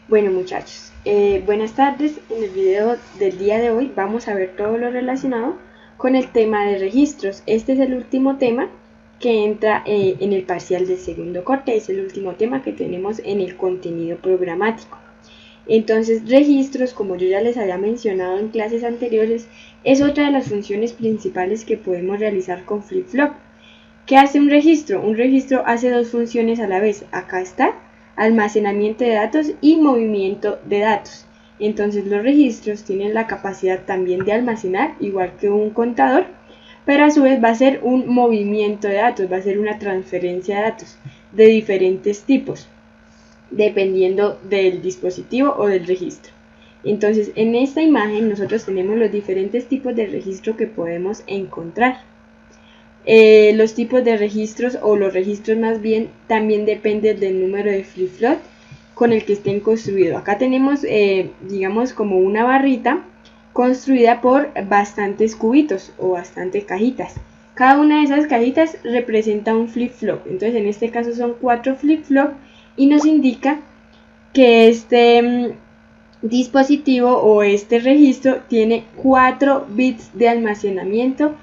Bueno muchachos, buenas tardes. En el video del día de hoy vamos a ver todo lo relacionado con el tema de registros. Este es el último tema que entra en el parcial del segundo corte, es el último tema que tenemos en el contenido programático. Entonces, registros, como yo ya les había mencionado en clases anteriores, es otra de las funciones principales que podemos realizar con flip-flop. ¿Qué hace un registro? Un registro hace dos funciones a la vez. Acá está, almacenamiento de datos y movimiento de datos. Entonces los registros tienen la capacidad también de almacenar, igual que un contador, pero a su vez va a ser un movimiento de datos, va a ser una transferencia de datos de diferentes tipos, dependiendo del dispositivo o del registro. Entonces en esta imagen nosotros tenemos los diferentes tipos de registro que podemos encontrar. Los tipos de registros, o los registros más bien, también dependen del número de flip-flop con el que estén construidos. Acá tenemos, digamos, como una barrita construida por bastantes cubitos o bastantes cajitas. Cada una de esas cajitas representa un flip-flop. Entonces, en este caso son 4 flip-flop y nos indica que este dispositivo o este registro tiene 4 bits de almacenamiento.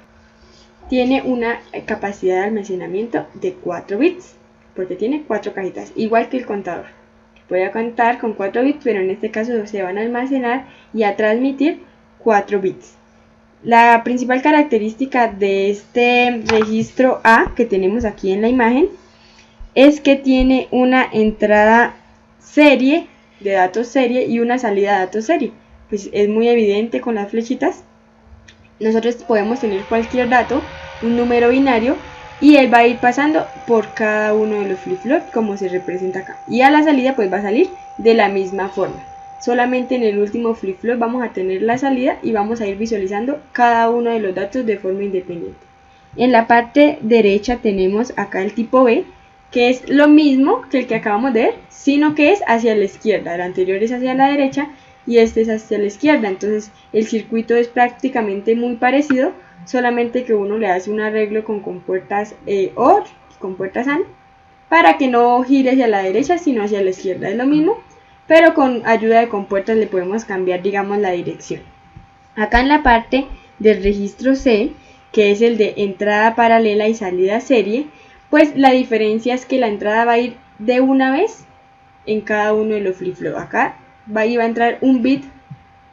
Tiene una capacidad de almacenamiento de 4 bits, porque tiene 4 cajitas, igual que el contador. Puede contar con 4 bits, pero en este caso se van a almacenar y a transmitir 4 bits. La principal característica de este registro A que tenemos aquí en la imagen es que tiene una entrada serie de datos serie y una salida de datos serie. Pues es muy evidente con las flechitas. Nosotros podemos tener cualquier dato, un número binario, y él va a ir pasando por cada uno de los flip-flop como se representa acá. Y a la salida pues va a salir de la misma forma. Solamente en el último flip-flop vamos a tener la salida y vamos a ir visualizando cada uno de los datos de forma independiente. En la parte derecha tenemos acá el tipo B, que es lo mismo que el que acabamos de ver, sino que es hacia la izquierda. El anterior es hacia la derecha y este es hacia la izquierda. Entonces el circuito es prácticamente muy parecido, solamente que uno le hace un arreglo con compuertas OR, compuertas AND, para que no gire hacia la derecha sino hacia la izquierda. Es lo mismo, pero con ayuda de compuertas le podemos cambiar, digamos, la dirección. Acá en la parte del registro C, que es el de entrada paralela y salida serie, pues la diferencia es que la entrada va a ir de una vez en cada uno de los flip-flop. Acá va a entrar un bit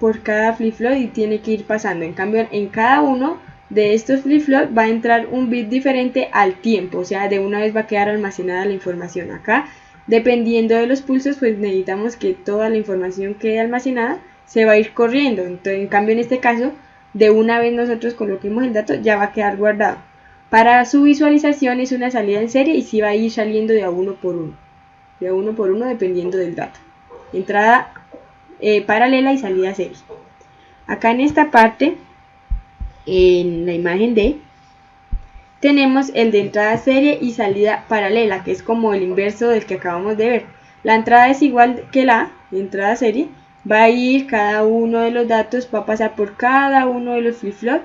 por cada flip-flop y tiene que ir pasando. En cambio, en cada uno de estos flip-flop va a entrar un bit diferente al tiempo, o sea, de una vez va a quedar almacenada la información. Acá, dependiendo de los pulsos, pues necesitamos que toda la información quede almacenada, se va a ir corriendo. Entonces, en cambio, en este caso, de una vez nosotros coloquemos el dato, ya va a quedar guardado. Para su visualización es una salida en serie y sí va a ir saliendo de a uno por uno. De uno por uno dependiendo del dato. Entrada paralela y salida serie. Acá en esta parte, en la imagen D, tenemos el de entrada serie y salida paralela, que es como el inverso del que acabamos de ver. La entrada es igual que la entrada serie, va a ir cada uno de los datos, va a pasar por cada uno de los flip-flop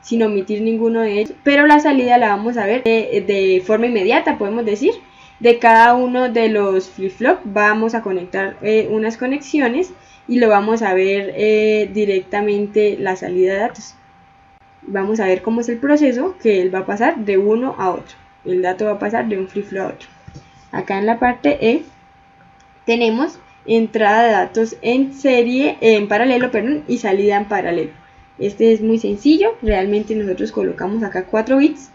sin omitir ninguno de ellos, pero la salida la vamos a ver de forma inmediata, podemos decir. De cada uno de los flip-flop vamos a conectar unas conexiones y lo vamos a ver directamente la salida de datos. Vamos a ver cómo es el proceso, que él va a pasar de uno a otro. El dato va a pasar de un flip-flop a otro. Acá en la parte E tenemos entrada de datos en serie, en paralelo, perdón, y salida en paralelo. Este es muy sencillo, realmente nosotros colocamos acá 4 bits,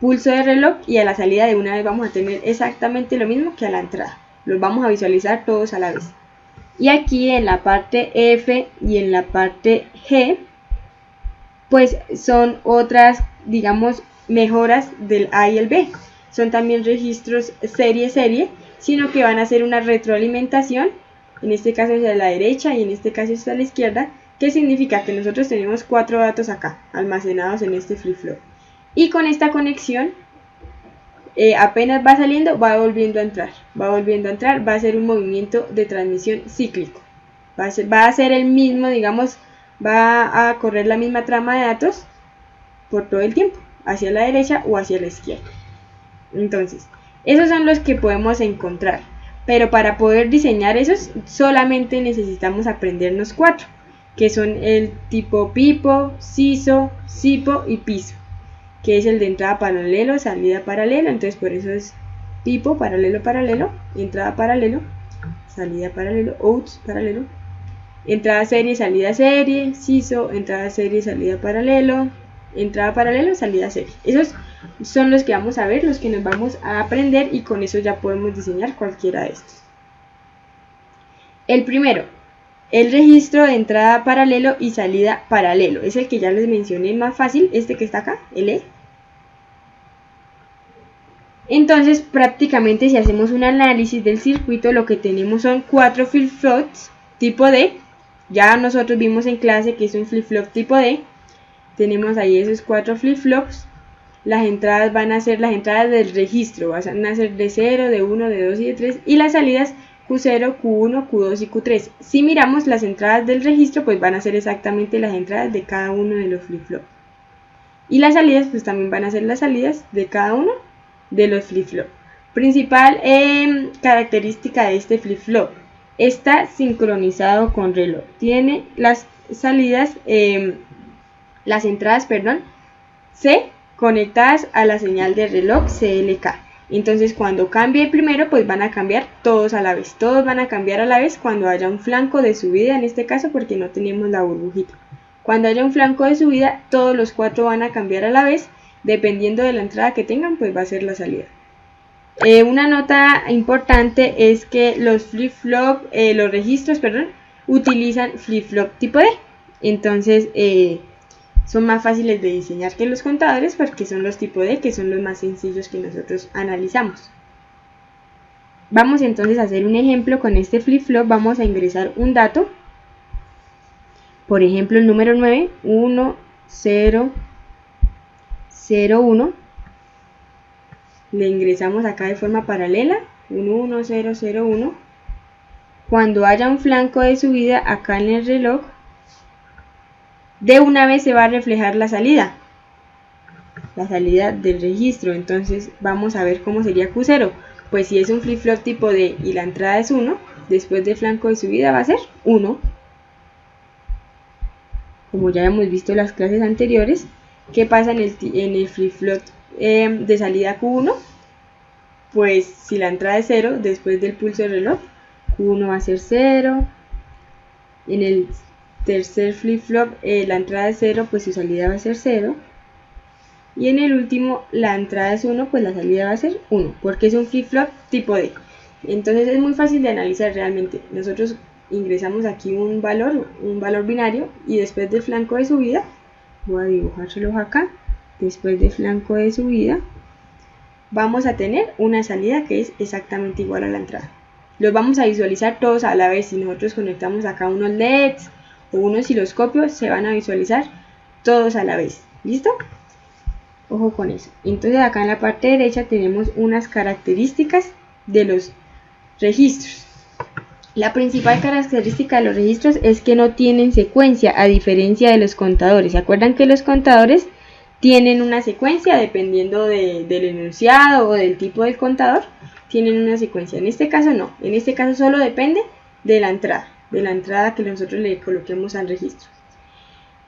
pulso de reloj y a la salida de una vez vamos a tener exactamente lo mismo que a la entrada. Los vamos a visualizar todos a la vez. Y aquí en la parte F y en la parte G, pues son otras, digamos, mejoras del A y el B. Son también registros serie-serie, sino que van a hacer una retroalimentación, en este caso hacia la derecha y en este caso hacia la izquierda, que significa que nosotros tenemos 4 datos acá, almacenados en este flip-flop. Y con esta conexión, apenas va saliendo, va volviendo a entrar, va a ser un movimiento de transmisión cíclico. Va a ser el mismo, digamos, va a correr la misma trama de datos por todo el tiempo, hacia la derecha o hacia la izquierda. Entonces, esos son los que podemos encontrar. Pero para poder diseñar esos solamente necesitamos aprendernos 4, que son el tipo pipo, siso, sipo y piso, que es el de entrada paralelo, salida paralelo. Entonces por eso es pipo, paralelo, paralelo, entrada paralelo, salida paralelo, outs paralelo, entrada serie, salida serie, siso, entrada serie, salida paralelo, entrada paralelo, salida serie. Esos son los que vamos a ver, los que nos vamos a aprender, y con eso ya podemos diseñar cualquiera de estos. El primero, el registro de entrada paralelo y salida paralelo, es el que ya les mencioné, más fácil, este que está acá, el E. Entonces prácticamente si hacemos un análisis del circuito, lo que tenemos son 4 flip-flops tipo D. Ya nosotros vimos en clase que es un flip-flop tipo D. Tenemos ahí esos 4 flip-flops. Las entradas van a ser las entradas del registro, van a ser de 0, de 1, de 2 y de 3, y las salidas Q0, Q1, Q2 y Q3. Si miramos las entradas del registro, pues van a ser exactamente las entradas de cada uno de los flip-flops. Y las salidas, pues también van a ser las salidas de cada uno de los flip-flop. Principal característica de este flip-flop: está sincronizado con reloj. Tiene las salidas, las entradas, perdón, C conectadas a la señal de reloj CLK. Entonces cuando cambie el primero, pues van a cambiar todos a la vez. Todos van a cambiar a la vez cuando haya un flanco de subida, en este caso porque no tenemos la burbujita. Cuando haya un flanco de subida, todos los 4 van a cambiar a la vez. Dependiendo de la entrada que tengan, pues va a ser la salida. Una nota importante es que los flip-flop, los registros, perdón, utilizan flip-flop tipo D. Entonces son más fáciles de diseñar que los contadores, porque son los tipo D, que son los más sencillos que nosotros analizamos. Vamos entonces a hacer un ejemplo con este flip-flop. Vamos a ingresar un dato. Por ejemplo, el número 9, 1, 0, 0, 1, le ingresamos acá de forma paralela, 1, 1, 0, 0, 1. Cuando haya un flanco de subida acá en el reloj, de una vez se va a reflejar la salida del registro. Entonces vamos a ver cómo sería Q0. Pues si es un flip-flop tipo D y la entrada es 1, después del flanco de subida va a ser 1. Como ya hemos visto en las clases anteriores. ¿Qué pasa en el flip-flop de salida Q1? Pues si la entrada es 0, después del pulso del reloj, Q1 va a ser 0. En el tercer flip-flop la entrada es 0, pues su salida va a ser 0. Y en el último la entrada es 1, pues la salida va a ser 1, porque es un flip-flop tipo D. Entonces es muy fácil de analizar realmente. Nosotros ingresamos aquí un valor binario, y después del flanco de subida, voy a dibujárselo acá, después del flanco de subida vamos a tener una salida que es exactamente igual a la entrada. Los vamos a visualizar todos a la vez. Si nosotros conectamos acá unos LEDs o unos osciloscopios, se van a visualizar todos a la vez. ¿Listo? Ojo con eso. Entonces acá en la parte derecha tenemos unas características de los registros. La principal característica de los registros es que no tienen secuencia, a diferencia de los contadores. ¿Se acuerdan que los contadores tienen una secuencia dependiendo del enunciado o del tipo del contador? Tienen una secuencia. En este caso no. En este caso solo depende de la entrada que nosotros le coloquemos al registro.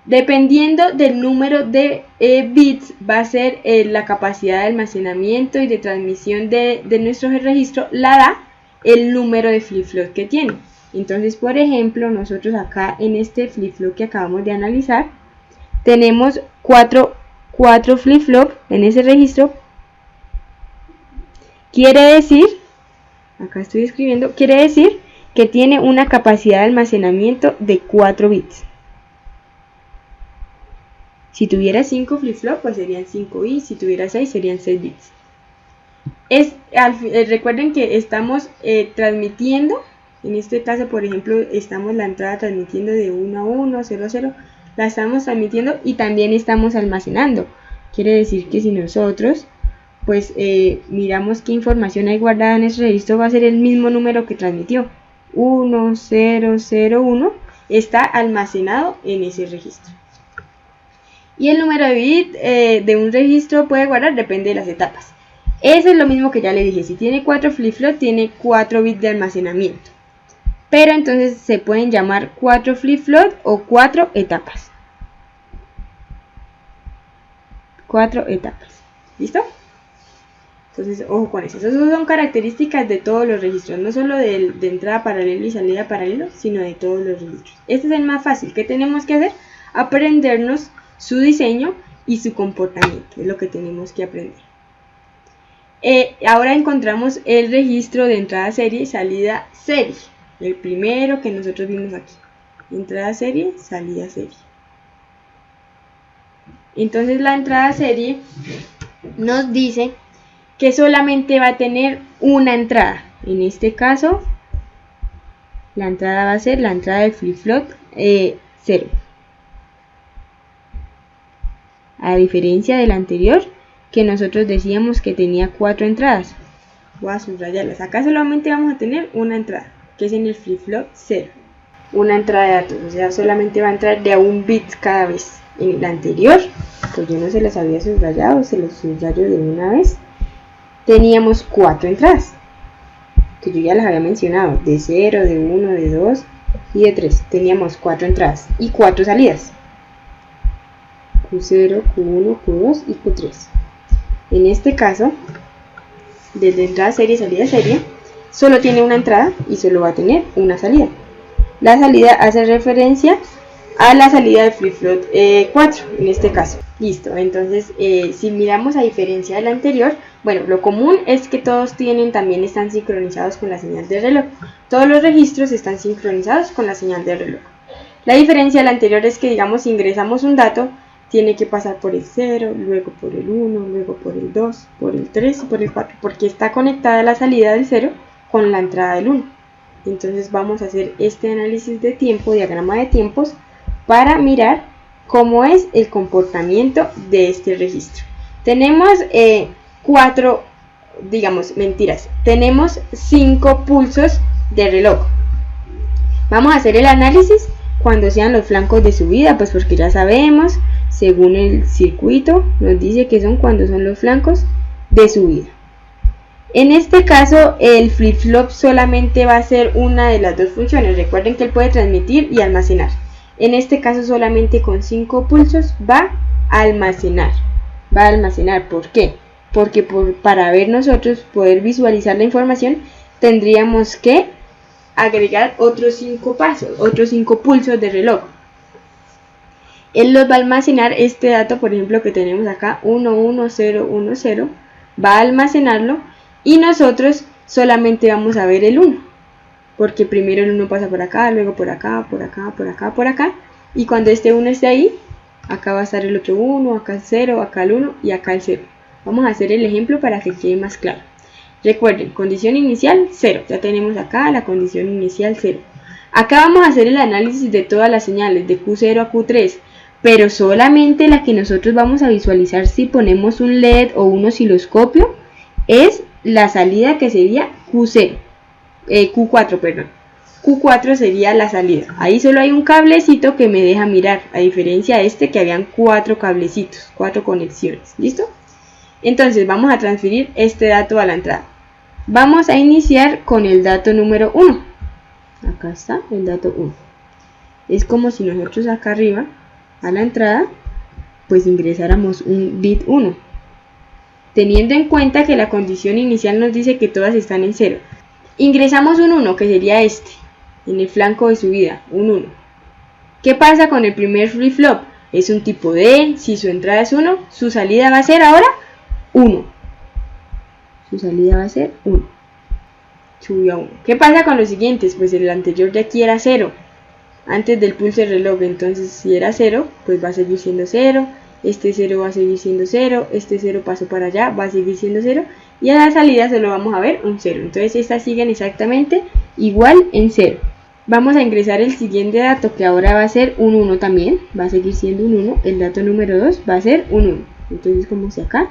Dependiendo del número de bits, va a ser la capacidad de almacenamiento y de transmisión de nuestro registro, la da el número de flip-flop que tiene. Entonces, por ejemplo, nosotros acá en este flip-flop que acabamos de analizar, tenemos 4 flip-flop en ese registro. Quiere decir, acá estoy escribiendo, quiere decir que tiene una capacidad de almacenamiento de 4 bits. Si tuviera 5 flip-flop, pues serían 5 bits. Si tuviera 6, serían 6 bits. Recuerden que estamos transmitiendo, en este caso por ejemplo estamos la entrada transmitiendo de 1 a 1, 0 a 0, la estamos transmitiendo y también estamos almacenando. Quiere decir que si nosotros pues miramos qué información hay guardada en ese registro, va a ser el mismo número que transmitió. 1, 0, 0, 1 está almacenado en ese registro. Y el número de bits de un registro puede guardar, depende de las etapas. Eso es lo mismo que ya le dije, si tiene 4 flip-flop tiene 4 bits de almacenamiento. Pero entonces se pueden llamar 4 flip-flop o 4 etapas. 4 etapas. ¿Listo? Entonces, ojo con eso. Esas son características de todos los registros, no solo de entrada paralelo y salida paralelo, sino de todos los registros. Este es el más fácil. ¿Qué tenemos que hacer? Aprendernos su diseño y su comportamiento. Es lo que tenemos que aprender. Ahora encontramos el registro de entrada serie y salida serie. El primero que nosotros vimos aquí. Entrada serie, salida serie. Entonces la entrada serie nos dice que solamente va a tener una entrada. En este caso, la entrada va a ser la entrada del flip-flop 0. A diferencia del anterior, que nosotros decíamos que tenía 4 entradas. Voy a subrayarlas. Acá solamente vamos a tener una entrada, que es en el flip-flop 0. Una entrada de datos, o sea, solamente va a entrar de a un bit cada vez. En el anterior, pues yo no se los había subrayado, se los subrayo de una vez. Teníamos 4 entradas, que yo ya las había mencionado, de 0, de 1, de 2 y de 3. Teníamos 4 entradas y 4 salidas. Q0, Q1, Q2 y Q3. En este caso, desde entrada serie y salida serie, solo tiene una entrada y solo va a tener una salida. La salida hace referencia a la salida del flip-flop 4, en este caso. Listo, entonces si miramos a diferencia del anterior, bueno, lo común es que todos también están sincronizados con la señal de reloj. Todos los registros están sincronizados con la señal de reloj. La diferencia del anterior es que, digamos, si ingresamos un dato, tiene que pasar por el 0, luego por el 1, luego por el 2, por el 3 y por el 4, porque está conectada la salida del 0 con la entrada del 1. Entonces vamos a hacer este análisis de tiempo, diagrama de tiempos, para mirar cómo es el comportamiento de este registro. Tenemos 5 pulsos de reloj. Vamos a hacer el análisis cuando sean los flancos de subida, pues porque ya sabemos, según el circuito, nos dice que son cuando son los flancos de subida. En este caso, el flip-flop solamente va a hacer una de las dos funciones. Recuerden que él puede transmitir y almacenar. En este caso, solamente con 5 pulsos va a almacenar. ¿Por qué? Porque para ver nosotros, poder visualizar la información, tendríamos que agregar otros 5 pasos, otros 5 pulsos de reloj. Él los va a almacenar este dato, por ejemplo, que tenemos acá, 11010, va a almacenarlo y nosotros solamente vamos a ver el 1. Porque primero el 1 pasa por acá, luego por acá, por acá, por acá, por acá. Y cuando este 1 esté ahí, acá va a estar el otro 1, acá el 0, acá el 1 y acá el 0. Vamos a hacer el ejemplo para que quede más claro. Recuerden, condición inicial 0. Ya tenemos acá la condición inicial 0. Acá vamos a hacer el análisis de todas las señales, de Q0 a Q3. Pero solamente la que nosotros vamos a visualizar si ponemos un LED o un osciloscopio es la salida, que sería Q4, perdón. Q4 sería la salida. Ahí solo hay un cablecito que me deja mirar, a diferencia de este que habían 4 cablecitos, 4 conexiones. ¿Listo? Entonces vamos a transferir este dato a la entrada. Vamos a iniciar con el dato número 1. Acá está el dato 1. Es como si nosotros acá arriba, a la entrada, pues ingresáramos un bit 1. Teniendo en cuenta que la condición inicial nos dice que todas están en 0. Ingresamos un 1, que sería este, en el flanco de subida, un 1. ¿Qué pasa con el primer flip-flop? Es un tipo D, si su entrada es 1, su salida va a ser ahora 1. Su salida va a ser 1. Subió a 1. ¿Qué pasa con los siguientes? Pues el anterior de aquí era 0, antes del pulso del reloj, entonces si era 0, pues va a seguir siendo 0. Este 0 va a seguir siendo 0, este 0 pasó para allá, va a seguir siendo 0, y a la salida solo vamos a ver un 0. Entonces estas siguen exactamente igual en 0. Vamos a ingresar el siguiente dato, que ahora va a ser un 1 también, va a seguir siendo un 1. El dato número 2 va a ser un 1. Entonces, como si acá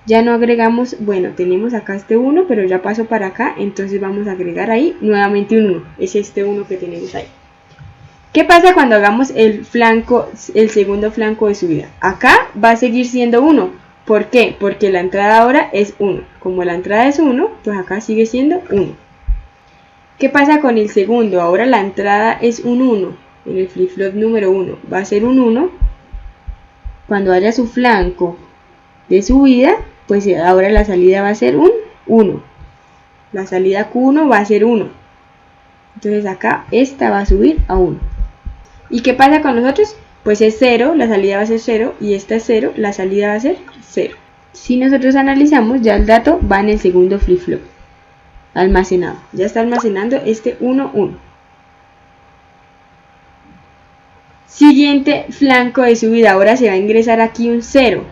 ya no agregamos, bueno, tenemos acá este 1, pero ya pasó para acá, entonces vamos a agregar ahí nuevamente un 1. Es este 1 que tenemos ahí. ¿Qué pasa cuando hagamos el segundo flanco de subida? Acá va a seguir siendo 1, ¿Por qué? Porque la entrada ahora es 1. Como la entrada es 1, pues acá sigue siendo 1. ¿Qué pasa con el segundo? Ahora la entrada es un 1. En el flip-flop número 1 va a ser un 1. Cuando haya su flanco de subida, pues ahora la salida va a ser un 1. La salida Q1 va a ser 1. Entonces acá esta va a subir a 1. ¿Y qué pasa con nosotros? Pues es 0, la salida va a ser 0, y esta es 0, la salida va a ser 0. Si nosotros analizamos, ya el dato va en el segundo flip-flop almacenado. Ya está almacenando este 1, 1. Siguiente flanco de subida, ahora se va a ingresar aquí un 0.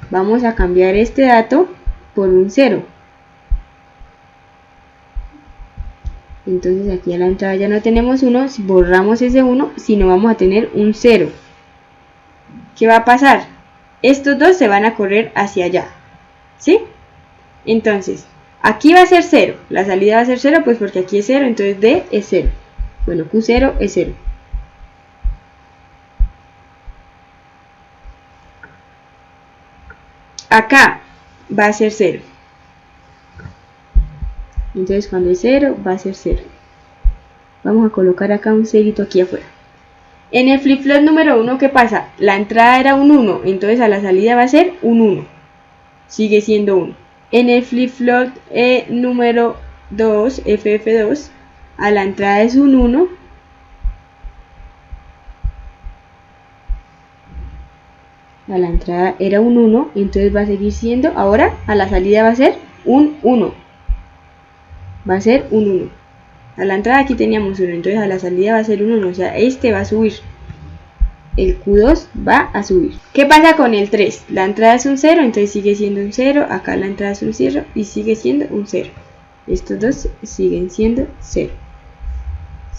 Vamos a cambiar este dato por un 0. Entonces aquí a la entrada ya no tenemos 1, si borramos ese 1, sino vamos a tener un 0. ¿Qué va a pasar? Estos dos se van a correr hacia allá, ¿sí? Entonces, aquí va a ser 0, la salida va a ser 0, pues porque aquí es 0, entonces D es 0. Bueno, Q0 es 0. Acá va a ser 0. Entonces cuando es 0 va a ser 0. Vamos a colocar acá un cerito aquí afuera. En el flip-flop número 1, ¿qué pasa? La entrada era un 1, entonces a la salida va a ser un 1. Sigue siendo 1. En el flip-flop número 2, FF2, a la entrada es un 1. A la entrada era un 1, entonces va a seguir siendo, ahora a la salida va a ser un 1. Va a ser un 1. A la entrada aquí teníamos 1, entonces a la salida va a ser un 1, o sea, este va a subir. El Q2 va a subir. ¿Qué pasa con el 3? La entrada es un 0, entonces sigue siendo un 0, acá la entrada es un 0 y sigue siendo un 0. Estos dos siguen siendo 0.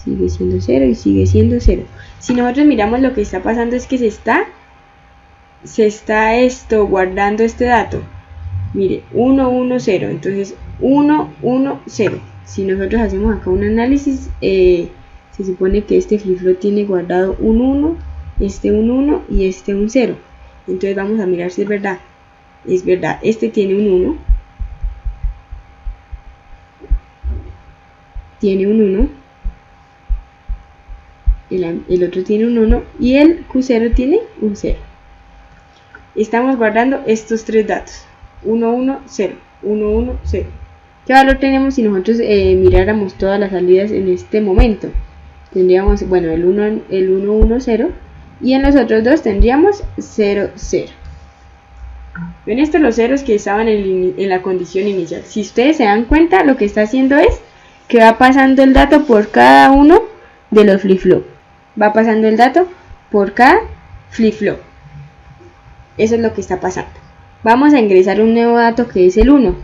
Sigue siendo 0 y sigue siendo 0. Si nosotros miramos, lo que está pasando es que se está guardando este dato. Mire, 1, 1, 0. Entonces 1, 1, 0. Si nosotros hacemos acá un análisis, se supone que este flip-flop tiene guardado un 1, este un 1 y este un 0. Entonces vamos a mirar si es verdad. Es verdad, este tiene un 1. Tiene un 1. El otro tiene un 1 y el Q0 tiene un 0. Estamos guardando estos tres datos. 1, 1, 0. 1, 1, 0. ¿Qué valor tenemos si nosotros miráramos todas las salidas en este momento? Tendríamos, bueno, el 1, 1, 0. Y en los otros dos tendríamos 0, 0. Ven estos los ceros que estaban en la condición inicial. Si ustedes se dan cuenta, lo que está haciendo es que va pasando el dato por cada uno de los flip-flop. Va pasando el dato por cada flip-flop. Eso es lo que está pasando. Vamos a ingresar un nuevo dato que es el 1.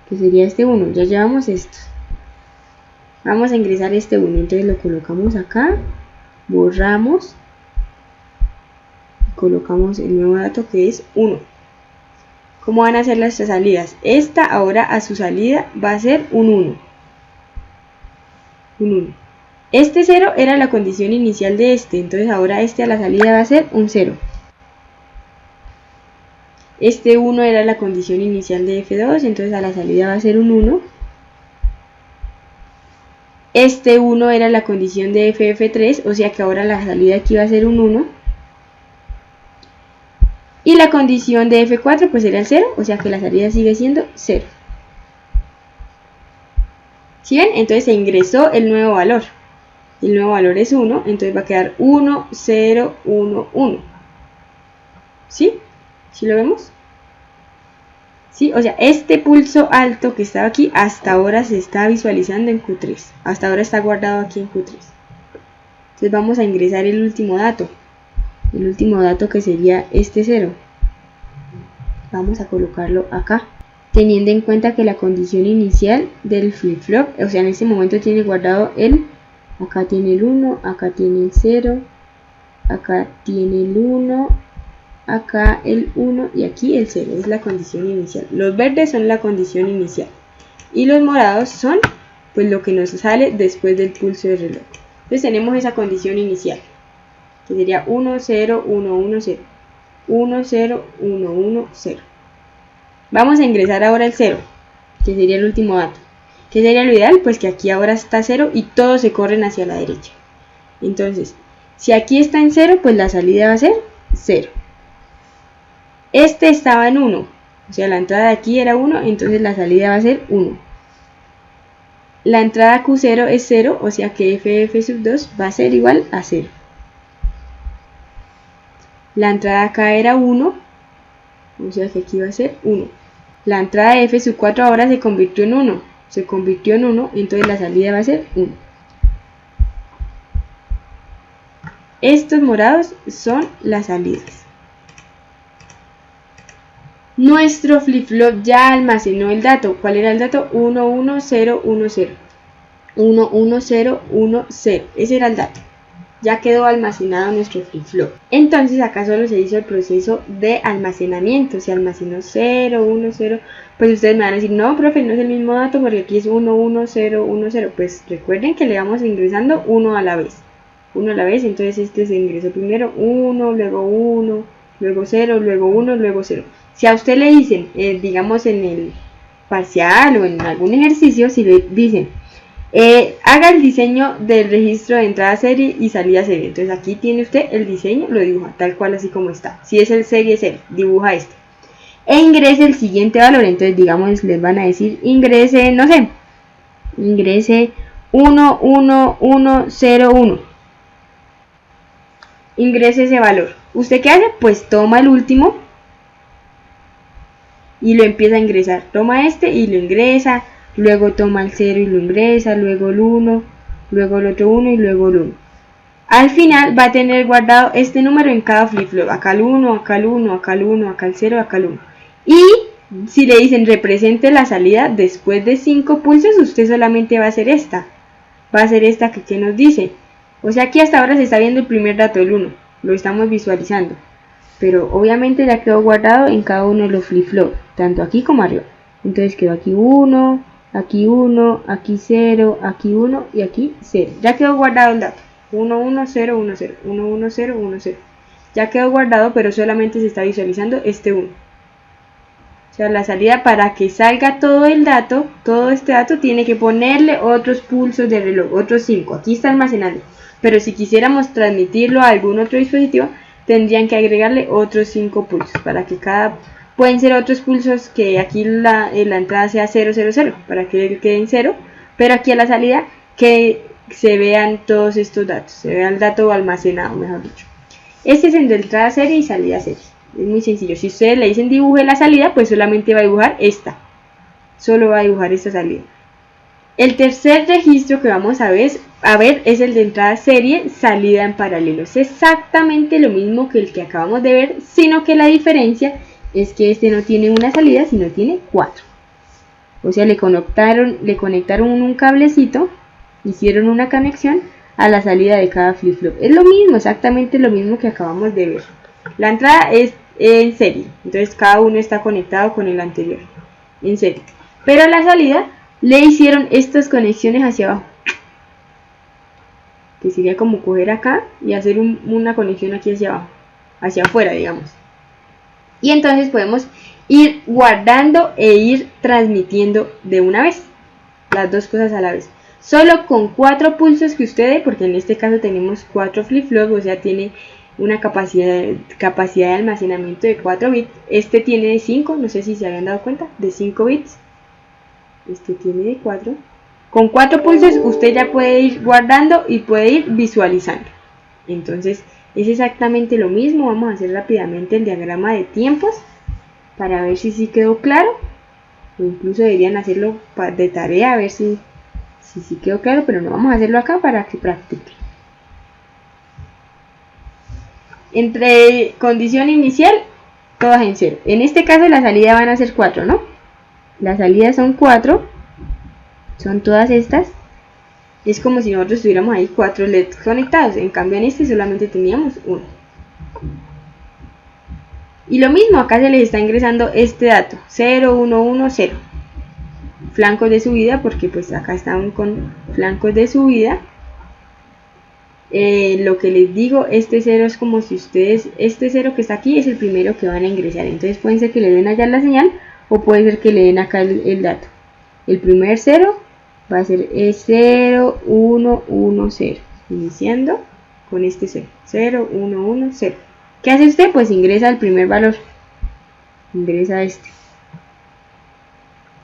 Que sería este 1. Ya llevamos estos. Vamos a ingresar este 1. Entonces lo colocamos acá. Borramos. Colocamos el nuevo dato que es 1. ¿Cómo van a ser las salidas? Esta ahora a su salida va a ser un 1. Un 1. Este 0 era la condición inicial de este. Entonces ahora este a la salida va a ser un 0. Este 1 era la condición inicial de F2, entonces a la salida va a ser un 1. Este 1 era la condición de FF3, o sea que ahora la salida aquí va a ser un 1. Y la condición de F4 pues era el 0, o sea que la salida sigue siendo 0. ¿Sí ven? Entonces se ingresó el nuevo valor. El nuevo valor es 1, entonces va a quedar 1, 0, 1, 1. ¿Sí? ¿Sí lo vemos? ¿Sí? O sea, este pulso alto que estaba aquí hasta ahora se está visualizando en Q3. Hasta ahora está guardado aquí en Q3. Entonces vamos a ingresar el último dato. El último dato que sería este 0. Vamos a colocarlo acá. Teniendo en cuenta que la condición inicial del flip-flop, o sea, en este momento tiene guardado el... Acá tiene el 1, acá tiene el 0, acá tiene el 1, acá el 1 y aquí el 0. Es la condición inicial. Los verdes son la condición inicial. Y los morados son pues lo que nos sale después del pulso de reloj. Entonces tenemos esa condición inicial. Que sería 1, 0, 1, 1, 0. 1, 0, 1, 1, 0. Vamos a ingresar ahora el 0, que sería el último dato. ¿Qué sería lo ideal? Pues que aquí ahora está 0 y todos se corren hacia la derecha. Entonces, si aquí está en 0, pues la salida va a ser 0. Este estaba en 1, o sea, la entrada de aquí era 1, entonces la salida va a ser 1. La entrada Q0 es 0, o sea que FF sub 2 va a ser igual a 0. La entrada acá era 1, o sea que aquí va a ser 1. La entrada de F sub 4 ahora se convirtió en 1, entonces la salida va a ser 1. Estos morados son las salidas. Nuestro flip-flop ya almacenó el dato. ¿Cuál era el dato? 11010. 11010. Ese era el dato. Ya quedó almacenado nuestro flip-flop. Entonces acá solo se hizo el proceso de almacenamiento. Se almacenó 0, 1, 0. Pues ustedes me van a decir, no, profe, no es el mismo dato porque aquí es 1, 1, 0, 1, 0. Pues recuerden que le vamos ingresando uno a la vez. Entonces este se ingresó primero 1, luego 0, luego 1, luego 0. Si a usted le dicen, digamos en el parcial o en algún ejercicio, si le dicen, haga el diseño del registro de entrada serie y salida serie. Entonces aquí tiene usted el diseño, lo dibuja tal cual así como está. Si es el serie 0, dibuja este. E ingrese el siguiente valor. Entonces digamos les van a decir, ingrese, no sé, ingrese 1, 1, 1, 0, 1. Ingrese ese valor. ¿Usted qué hace? Pues toma el último y lo empieza a ingresar. Toma este y lo ingresa, luego toma el 0 y lo ingresa, luego el 1, luego el otro 1 y luego el 1. Al final va a tener guardado este número en cada flip-flop. Acá el 1, acá el 1, acá el 1, acá el 0, acá el 1. Y si le dicen represente la salida después de 5 pulsos, usted solamente va a hacer esta. Va a hacer esta que nos dice. O sea, aquí hasta ahora se está viendo el primer dato, el 1. Lo estamos visualizando. Pero obviamente ya quedó guardado en cada uno de los flip-flops, tanto aquí como arriba. Entonces quedó aquí 1, aquí 1, aquí 0, aquí 1 y aquí 0. Ya quedó guardado el dato. 1, 1, 0, 1, 0. 1, 1, 0, 1, 0. Ya quedó guardado, pero solamente se está visualizando este 1. O sea, la salida para que salga todo el dato, todo este dato, tiene que ponerle otros pulsos de reloj, otros 5. Aquí está almacenando. Pero si quisiéramos transmitirlo a algún otro dispositivo, tendrían que agregarle otros 5 pulsos para que pueden ser otros pulsos que aquí la entrada sea 0, 0, 0 para que él quede en 0, pero aquí a la salida que se vean todos estos datos, se vea el dato almacenado, mejor dicho. Este es el de entrada serie y salida serie. Es muy sencillo. Si ustedes le dicen dibuje la salida, pues solamente va a dibujar esta. Solo va a dibujar esta salida. El tercer registro que vamos a ver es el de entrada serie, salida en paralelo. Es exactamente lo mismo que el que acabamos de ver, sino que la diferencia es que este no tiene una salida, sino tiene 4. O sea, le conectaron un cablecito, hicieron una conexión a la salida de cada flip-flop. Es lo mismo, exactamente lo mismo que acabamos de ver. La entrada es en serie, entonces cada uno está conectado con el anterior, en serie. Pero a la salida le hicieron estas conexiones hacia abajo, que sería como coger acá y hacer una conexión aquí hacia abajo, hacia afuera, digamos. Y entonces podemos ir guardando e ir transmitiendo de una vez, las dos cosas a la vez. Solo con 4 pulsos que usted dé, porque en este caso tenemos 4 flip-flops, o sea, tiene una capacidad de almacenamiento de 4 bits. Este tiene de 5, no sé si se habían dado cuenta, de 5 bits. Este tiene de 4. Con 4 pulsos usted ya puede ir guardando y puede ir visualizando. Entonces es exactamente lo mismo. Vamos a hacer rápidamente el diagrama de tiempos para ver si sí quedó claro. O incluso deberían hacerlo de tarea a ver si quedó claro, pero no, vamos a hacerlo acá para que practique. Entre condición inicial, todas en 0. En este caso la salida van a ser 4, ¿no? Las salidas son 4, son todas estas. Es como si nosotros tuviéramos ahí 4 LEDs conectados. En cambio en este solamente teníamos 1. Y lo mismo, acá se les está ingresando este dato, 0, 1, 1, 0. Flancos de subida, porque pues acá están con flancos de subida. lo que les digo, este 0 es como si ustedes, este 0 que está aquí es el primero que van a ingresar, entonces puede ser que le den allá la señal o puede ser que le den acá el dato. El primer 0 va a ser 0, 1, 1, 0, iniciando con este 0, 0, 1, 1, 0. ¿Qué hace usted? Pues ingresa el primer valor, ingresa este.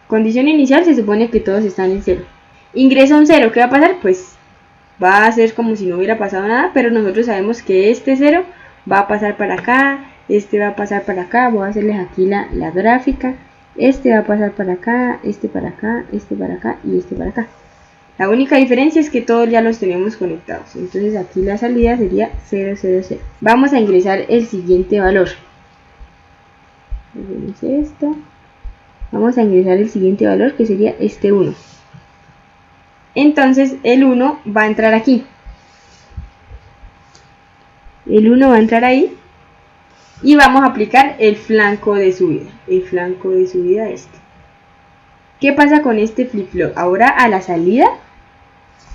Condición inicial, se supone que todos están en 0. Ingresa un 0, ¿qué va a pasar? Pues va a ser como si no hubiera pasado nada, pero nosotros sabemos que este 0 va a pasar para acá, este va a pasar para acá, voy a hacerles aquí la gráfica, este va a pasar para acá, este para acá, este para acá y este para acá. La única diferencia es que todos ya los tenemos conectados, entonces aquí la salida sería 0, 0, 0. Vamos a ingresar el siguiente valor. Hacemos esto. Vamos a ingresar el siguiente valor, que sería este 1. Entonces el 1 va a entrar aquí. El 1 va a entrar ahí. Y vamos a aplicar el flanco de subida. El flanco de subida este. ¿Qué pasa con este flip-flop? Ahora a la salida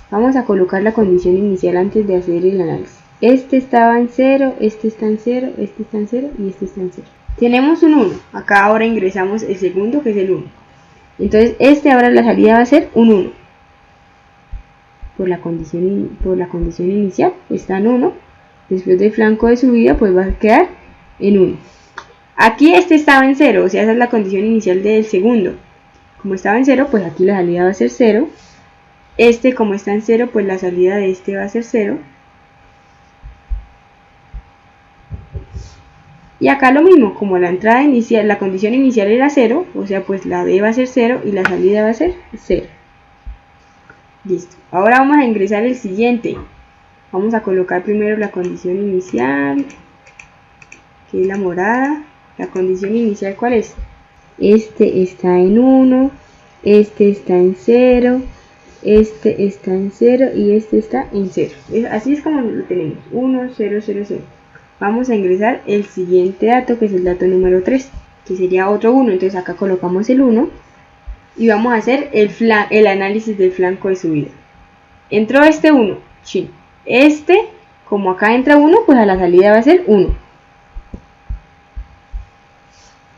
vamos a colocar la condición inicial antes de hacer el análisis. Este estaba en 0, este está en 0, este está en 0 y este está en 0. Tenemos un 1. Acá ahora ingresamos el segundo, que es el 1. Entonces este ahora la salida va a ser un 1. Por la condición inicial está en 1. Después del flanco de subida pues va a quedar en 1. Aquí este estaba en 0, o sea, esa es la condición inicial del segundo. Como estaba en 0, pues aquí la salida va a ser 0. Este, como está en 0, pues la salida de este va a ser 0. Y acá lo mismo, como la entrada inicial, la condición inicial era 0, o sea, pues la D va a ser 0 y la salida va a ser 0. Listo. Ahora vamos a ingresar el siguiente. Vamos a colocar primero la condición inicial, que es la morada. La condición inicial, ¿cuál es? Este está en 1, este está en 0, este está en 0 y este está en 0. Así es como lo tenemos, 1, 0, 0, 0. Vamos a ingresar el siguiente dato, que es el dato número 3, que sería otro 1. Entonces acá colocamos el 1 y vamos a hacer el análisis del flanco de subida. Entró este 1, este, como acá entra 1, pues a la salida va a ser 1.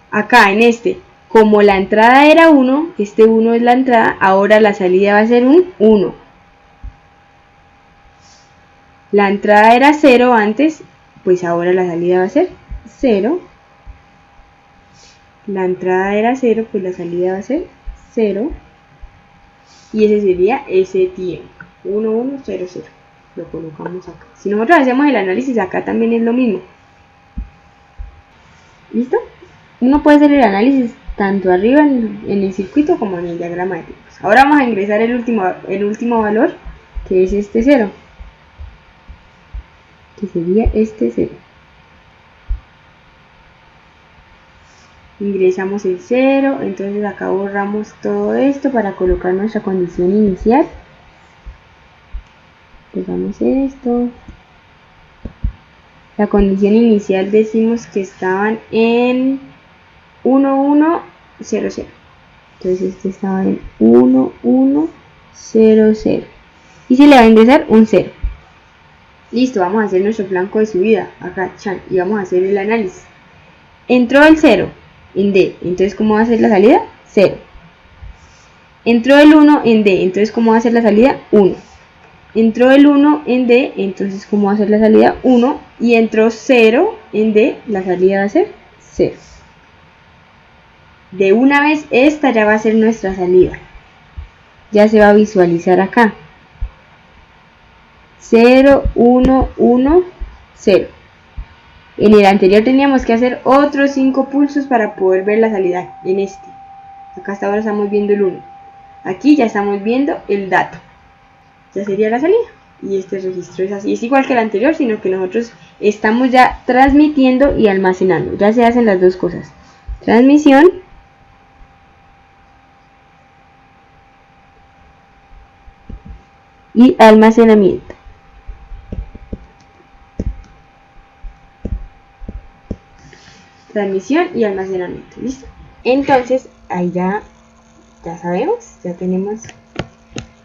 Acá en este, como la entrada era 1, este 1 es la entrada, ahora la salida va a ser un 1. La entrada era 0 antes, pues ahora la salida va a ser 0. La entrada era 0, pues la salida va a ser 0. Y ese sería ese tiempo, 1, 1, 0, 0. Lo colocamos acá. Si nosotros hacemos el análisis acá también es lo mismo. ¿Listo? Uno puede hacer el análisis tanto arriba en el circuito como en el diagrama de tiempos. Ahora vamos a ingresar el último valor, que es este 0. Que sería este 0. Ingresamos el 0, entonces acá borramos todo esto para colocar nuestra condición inicial. Pegamos esto. La condición inicial decimos que estaban en 1, 1, 0, 0. Entonces este estaba en 1, 1, 0, 0. Y se le va a ingresar un 0. Listo, vamos a hacer nuestro flanco de subida. Acá, y vamos a hacer el análisis. Entró el 0 en D. Entonces, ¿cómo va a ser la salida? 0. Entró el 1 en D. Entonces, ¿cómo va a ser la salida? 1. Entró el 1 en D. Entonces, ¿cómo va a ser la salida? 1. Y entró 0 en D. La salida va a ser 0. De una vez esta ya va a ser nuestra salida. Ya se va a visualizar acá. 0, 1, 1, 0. En el anterior teníamos que hacer otros 5 pulsos para poder ver la salida en este. Acá hasta ahora estamos viendo el 1. Aquí ya estamos viendo el dato. Ya sería la salida. Y este registro es así. Es igual que el anterior, sino que nosotros estamos ya transmitiendo y almacenando. Ya se hacen las dos cosas. Transmisión y almacenamiento. Transmisión y almacenamiento, ¿listo? Entonces, ahí ya sabemos, ya tenemos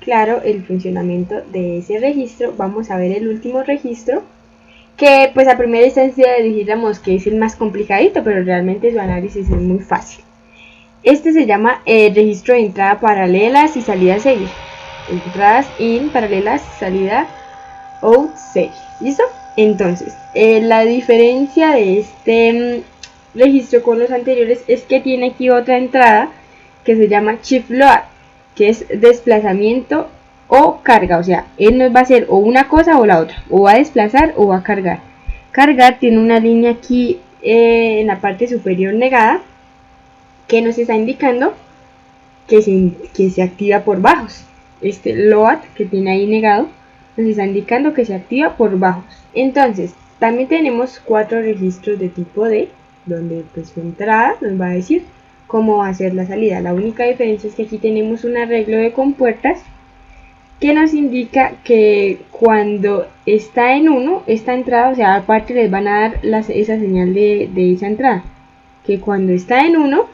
claro el funcionamiento de ese registro, vamos a ver el último registro, que pues a primera instancia dijéramos que es el más complicadito, pero realmente su análisis es muy fácil. Este se llama registro de entrada paralelas y salida serie. Entradas in, paralelas, salida out, serie. ¿Listo? Entonces, la diferencia de este registro con los anteriores es que tiene aquí otra entrada que se llama shift load, que es desplazamiento o carga. O sea, él nos va a hacer o una cosa o la otra, o va a desplazar o va a cargar. Cargar tiene una línea aquí en la parte superior negada que nos está indicando que se activa por bajos. Este load que tiene ahí negado nos está indicando que se activa por bajos. Entonces, también tenemos 4 registros de tipo D, donde pues su entrada nos va a decir cómo va a ser la salida. La única diferencia es que aquí tenemos un arreglo de compuertas que nos indica que cuando está en 1, esta entrada, o sea, aparte les van a dar esa señal de esa entrada, que cuando está en 1,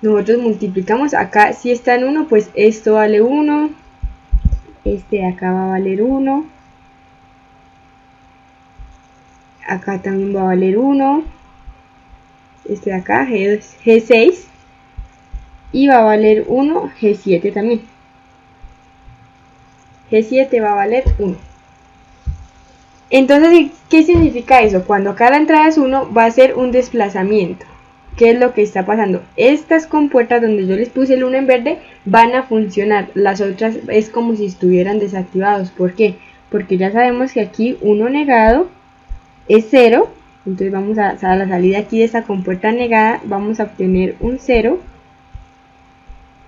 nosotros multiplicamos acá. Si está en 1, pues esto vale 1, este de acá va a valer 1, acá también va a valer 1, este de acá G6, y va a valer 1 G7 también. G7 va a valer 1. Entonces, ¿qué significa eso? Cuando acá la entrada es 1, va a ser un desplazamiento. ¿Qué es lo que está pasando? Estas compuertas donde yo les puse el 1 en verde van a funcionar. Las otras es como si estuvieran desactivados. ¿Por qué? Porque ya sabemos que aquí 1 negado es 0. Entonces vamos a la salida aquí de esta compuerta negada. Vamos a obtener un 0.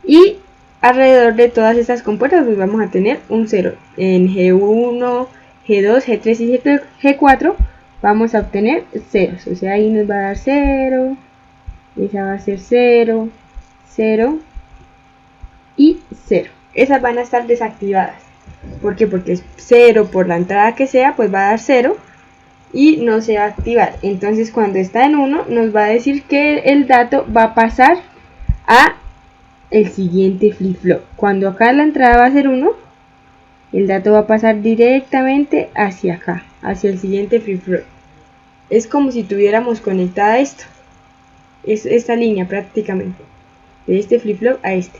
Y alrededor de todas estas compuertas pues vamos a tener un 0. En G1, G2, G3 y G4 vamos a obtener ceros. O sea, ahí nos va a dar 0. Esa va a ser 0, 0 y 0. Esas van a estar desactivadas. ¿Por qué? Porque es 0 por la entrada que sea, pues va a dar 0 y no se va a activar. Entonces cuando está en 1 nos va a decir que el dato va a pasar a el siguiente flip-flop. Cuando acá la entrada va a ser 1, el dato va a pasar directamente hacia acá, hacia el siguiente flip-flop. Es como si tuviéramos conectada esto. Es esta línea prácticamente, de este flip-flop a este.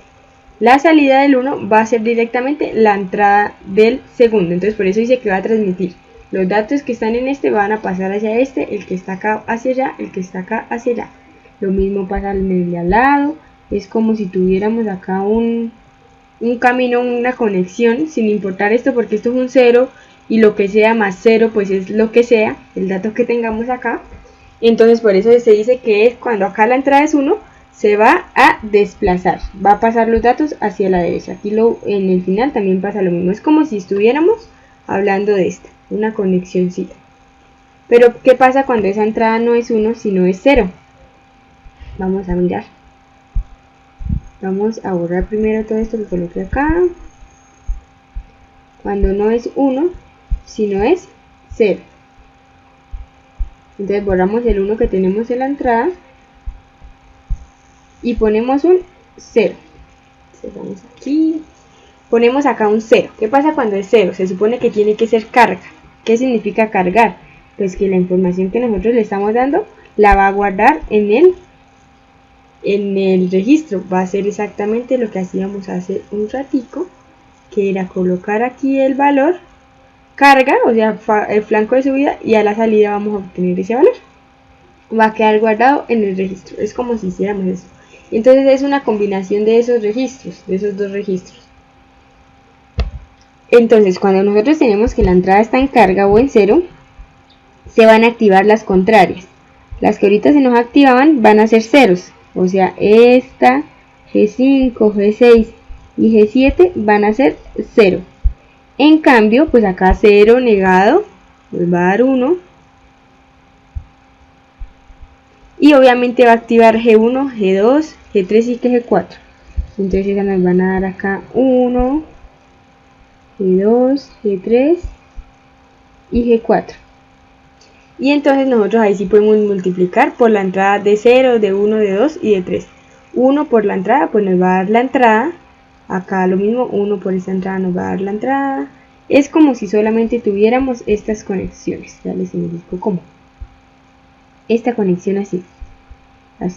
La salida del 1 va a ser directamente la entrada del segundo, entonces por eso dice que va a transmitir. Los datos que están en este van a pasar hacia este, el que está acá hacia allá, el que está acá hacia allá. Lo mismo pasa en el de al lado, es como si tuviéramos acá un camino, una conexión, sin importar esto, porque esto es un 0 y lo que sea más 0 pues es lo que sea, el dato que tengamos acá. Entonces por eso se dice que es cuando acá la entrada es 1, se va a desplazar, va a pasar los datos hacia la derecha. Aquí en el final también pasa lo mismo, es como si estuviéramos hablando de esta, una conexioncita. Pero ¿qué pasa cuando esa entrada no es 1, sino es 0? Vamos a mirar. Vamos a borrar primero todo esto que coloqué acá. Cuando no es 1, sino es 0. Entonces borramos el 1 que tenemos en la entrada y ponemos un 0. Cerramos aquí. Ponemos acá un 0. ¿Qué pasa cuando es 0? Se supone que tiene que ser carga. ¿Qué significa cargar? Pues que la información que nosotros le estamos dando la va a guardar en el registro. Va a ser exactamente lo que hacíamos hace un ratico, que era colocar aquí el valor carga, o sea, el flanco de subida, y a la salida vamos a obtener ese valor. Va a quedar guardado en el registro. Es como si hiciéramos eso. Entonces es una combinación de esos registros, de esos dos registros. Entonces cuando nosotros tenemos que la entrada está en carga o en 0, se van a activar las contrarias. Las que ahorita se nos activaban van a ser ceros. O sea, esta, G5, G6 y G7 van a ser 0. En cambio, pues acá 0 negado nos va a dar 1. Y obviamente va a activar G1, G2, G3 y G4. Entonces esas nos van a dar acá 1, G2, G3 y G4. Y entonces nosotros ahí sí podemos multiplicar por la entrada de 0, de 1, de 2 y de 3. 1 por la entrada, pues nos va a dar la entrada Acá lo mismo, 1 por esta entrada nos va a dar la entrada. Es como si solamente tuviéramos estas conexiones. Ya les indico cómo. Esta conexión así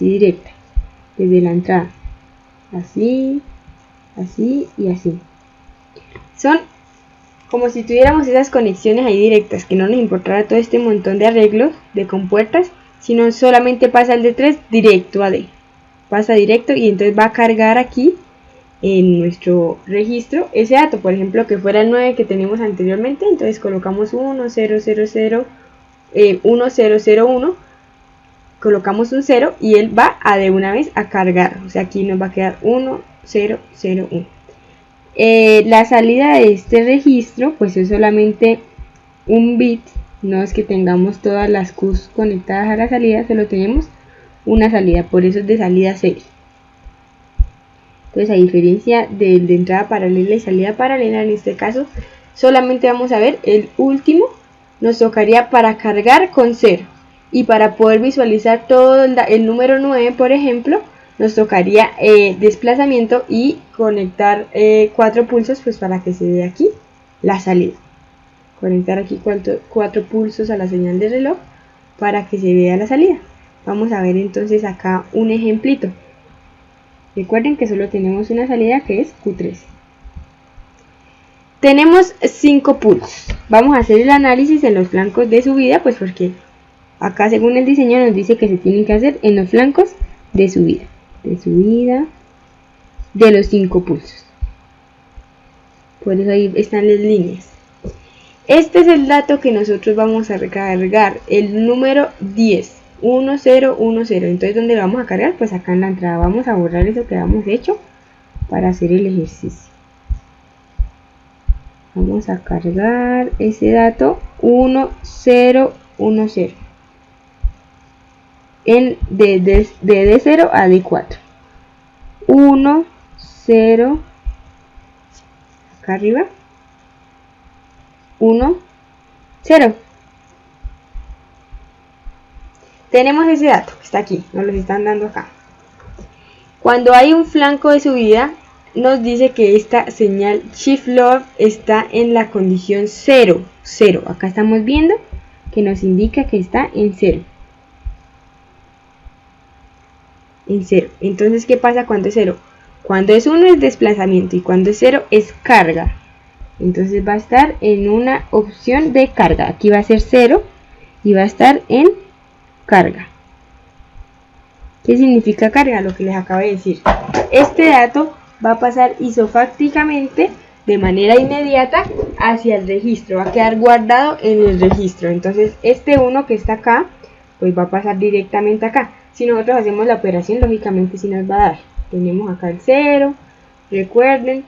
directa, desde la entrada, así, así y así. Son como si tuviéramos esas conexiones ahí directas, que no nos importara todo este montón de arreglos de compuertas, sino solamente pasa el de 3 directo a D. Pasa directo y entonces va a cargar aquí en nuestro registro ese dato, por ejemplo que fuera el 9 que tenemos anteriormente, entonces colocamos 1001, colocamos un 0 y él va a de una vez a cargar, o sea aquí nos va a quedar 1001. La salida de este registro pues es solamente un bit, no es que tengamos todas las Qs conectadas a la salida, solo tenemos una salida, por eso es de salida 0. Entonces a diferencia del de entrada paralela y salida paralela, en este caso solamente vamos a ver el último, nos tocaría para cargar con 0 y para poder visualizar todo el número 9 por ejemplo, nos tocaría desplazamiento y conectar 4 pulsos pues para que se vea aquí la salida. Conectar aquí 4 pulsos a la señal de reloj para que se vea la salida. Vamos a ver entonces acá un ejemplito. Recuerden que solo tenemos una salida que es Q3. Tenemos 5 pulsos. Vamos a hacer el análisis en los flancos de subida, pues porque acá según el diseño nos dice que se tienen que hacer en los flancos de subida. De los 5 pulsos. Por eso ahí están las líneas. Este es el dato que nosotros vamos a recargar, el número 10. 1010, entonces ¿dónde lo vamos a cargar? Pues acá en la entrada. Vamos a borrar eso que habíamos hecho para hacer el ejercicio. Vamos a cargar ese dato 1010 de D0 a D4. 1 0 acá arriba, 1 0. Tenemos ese dato que está aquí, nos lo están dando acá. Cuando hay un flanco de subida, nos dice que esta señal shift load está en la condición 0. Acá estamos viendo que nos indica que está en 0. Entonces, ¿qué pasa cuando es 0? Cuando es 1 es desplazamiento y cuando es 0 es carga. Entonces va a estar en una opción de carga. Aquí va a ser 0 y va a estar en carga. ¿Qué significa carga? Lo que les acabo de decir. Este dato va a pasar isofácticamente de manera inmediata hacia el registro. Va a quedar guardado en el registro. Entonces este 1 que está acá, pues va a pasar directamente acá. Si nosotros hacemos la operación, lógicamente sí nos va a dar. Tenemos acá el 0. Recuerden,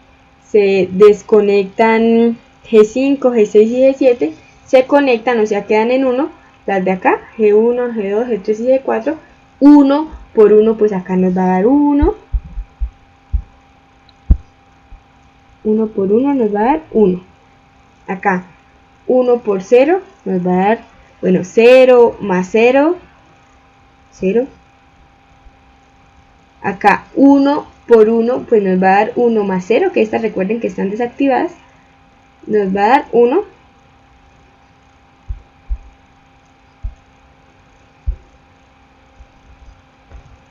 se desconectan G5, G6 y G7. Se conectan, o sea, quedan en 1. Las de acá, G1, G2, G3 y G4, 1 por 1, pues acá nos va a dar 1. 1 por 1 nos va a dar 1. Acá, 1 por 0 nos va a dar, bueno, 0 más 0, 0. Acá, 1 por 1, pues nos va a dar 1 más 0, que estas recuerden que están desactivadas. Nos va a dar 1.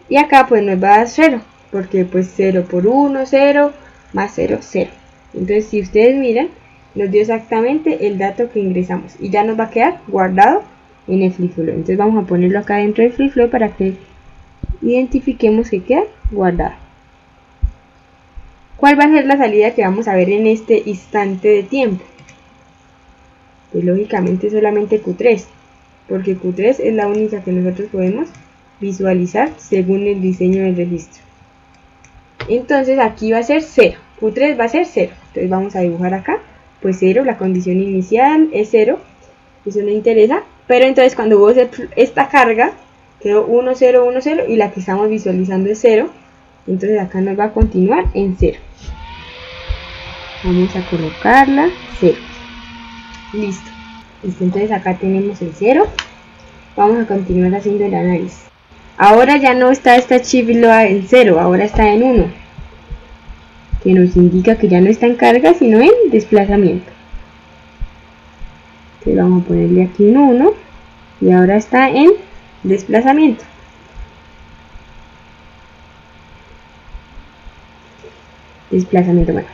Y acá pues nos va a dar 0, porque pues 0 por 1, 0, más 0, 0. Entonces si ustedes miran, nos dio exactamente el dato que ingresamos. Y ya nos va a quedar guardado en el flip flow. Entonces vamos a ponerlo acá dentro del flip flow para que identifiquemos que queda guardado. ¿Cuál va a ser la salida que vamos a ver en este instante de tiempo? Pues lógicamente solamente Q3, porque Q3 es la única que nosotros podemos visualizar según el diseño del registro. Entonces aquí va a ser 0, Q3 va a ser 0. Entonces vamos a dibujar acá, pues 0, la condición inicial es 0, eso no interesa, pero entonces cuando voy a hacer esta carga, quedó 1, 0, 1, 0 y la que estamos visualizando es 0, entonces acá nos va a continuar en 0. Vamos a colocarla 0. Listo. Entonces acá tenemos el 0. Vamos a continuar haciendo el análisis. Ahora ya no está esta shift load en 0, ahora está en 1. que nos indica que ya no está en carga sino en desplazamiento. Entonces vamos a ponerle aquí un 1 y ahora está en desplazamiento. Desplazamiento, bueno.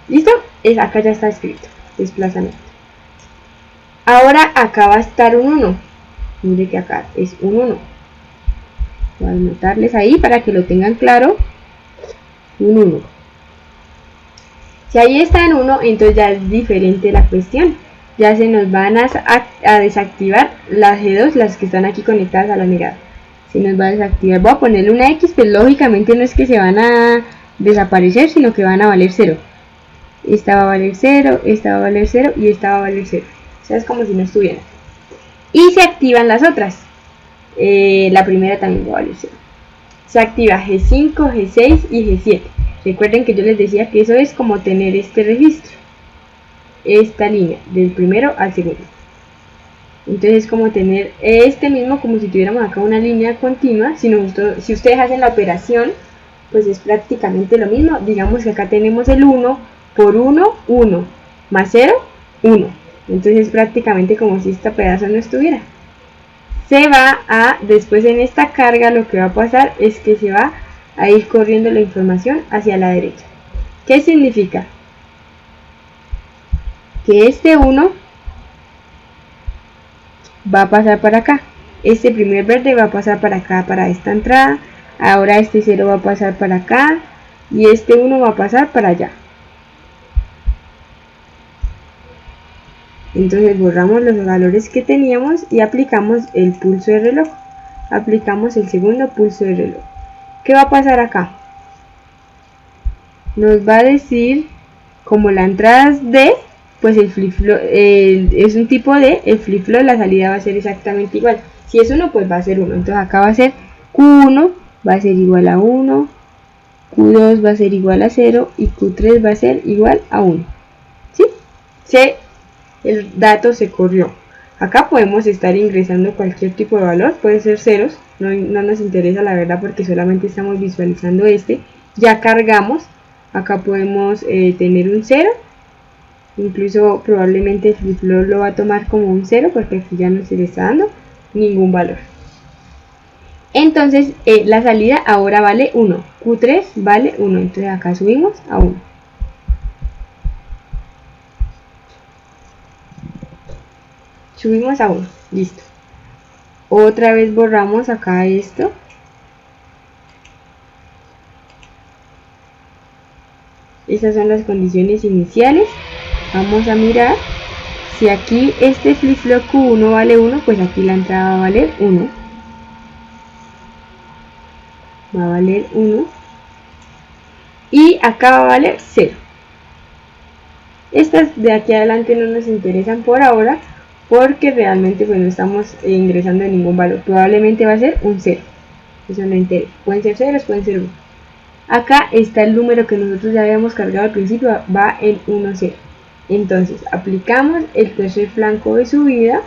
¿Listo? Acá ya está escrito, desplazamiento. Ahora acá va a estar un 1. Mire que acá es un 1. Voy a anotarles ahí para que lo tengan claro. Un 1. Si ahí está en 1, entonces ya es diferente la cuestión. Ya se nos van a desactivar las G2, las que están aquí conectadas a la mirada. Se nos va a desactivar. Voy a ponerle una X, pero lógicamente no es que se van a desaparecer, sino que van a valer 0. Esta va a valer 0, esta va a valer 0 y esta va a valer 0. O sea, es como si no estuvieran. Y se activan las otras. La primera también va a valer 0. Se activa G5, G6 y G7. Recuerden que yo les decía que eso es como tener este registro. Esta línea, del primero al segundo. Entonces es como tener este mismo, como si tuviéramos acá una línea continua. Si ustedes hacen la operación, pues es prácticamente lo mismo. Digamos que acá tenemos el 1 por 1, 1, más 0, 1. Entonces es prácticamente como si este pedazo no estuviera. Se va a, después en esta carga lo que va a pasar es que se va a ir corriendo la información hacia la derecha. ¿Qué significa? Que este 1 va a pasar para acá. Este primer verde va a pasar para acá, para esta entrada. Ahora este 0 va a pasar para acá. Y este 1 va a pasar para allá. Entonces borramos los valores que teníamos y aplicamos el pulso de reloj. Aplicamos el segundo pulso de reloj. ¿Qué va a pasar acá? Nos va a decir, como la entrada es D, pues el flip-flop es un tipo D, el flip-flop la salida va a ser exactamente igual. Si es 1, pues va a ser 1. Entonces acá va a ser Q1 va a ser igual a 1, Q2 va a ser igual a 0 y Q3 va a ser igual a 1. ¿Sí? El dato se corrió. Acá podemos estar ingresando cualquier tipo de valor, puede ser ceros, no nos interesa la verdad porque solamente estamos visualizando este. Ya cargamos, acá podemos tener un 0, incluso probablemente el flip-flop lo va a tomar como un 0 porque aquí ya no se le está dando ningún valor. Entonces la salida ahora vale 1, Q3 vale 1, entonces acá subimos a 1. Subimos a 1, listo. Otra vez borramos acá esto. Estas son las condiciones iniciales. Vamos a mirar. Si aquí este flip-flop Q1 vale 1, pues aquí la entrada va a valer 1. Va a valer 1. Y acá va a valer 0. Estas de aquí adelante no nos interesan por ahora, porque realmente pues no estamos ingresando ningún valor. Probablemente va a ser un 0. Eso no interesa. Pueden ser 0, pueden ser 1. Acá está el número que nosotros ya habíamos cargado al principio, va en 1, 0. Entonces aplicamos el tercer flanco de subida.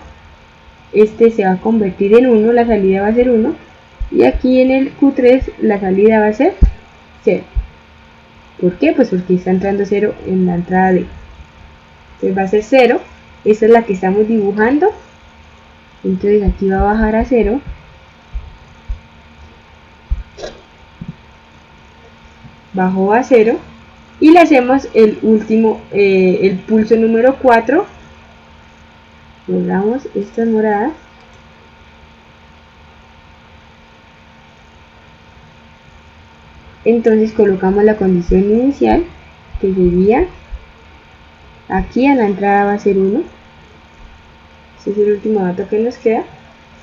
Este se va a convertir en 1, la salida va a ser 1. Y aquí en el Q3 la salida va a ser 0. ¿Por qué? Pues porque está entrando 0 en la entrada D. Entonces va a ser 0. Esta es la que estamos dibujando. Entonces aquí va a bajar a 0. Bajó a 0. Y le hacemos el último, el pulso número 4. Borramos estas moradas. Entonces colocamos la condición inicial, que sería, aquí a la entrada va a ser 1. Este es el último dato que nos queda.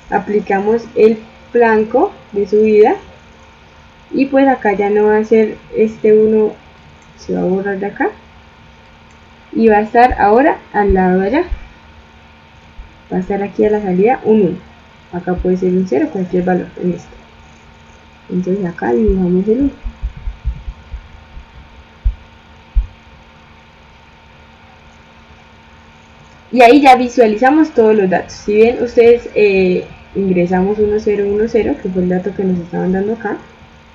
Aplicamos el flanco de subida. Y pues acá ya no va a ser este 1, se va a borrar de acá. Y va a estar ahora al lado de allá. Va a estar aquí a la salida un 1. Acá puede ser un 0, cualquier valor en esto. Entonces acá dibujamos el 1. Y ahí ya visualizamos todos los datos. Si bien ustedes ingresamos 1010, que fue el dato que nos estaban dando acá,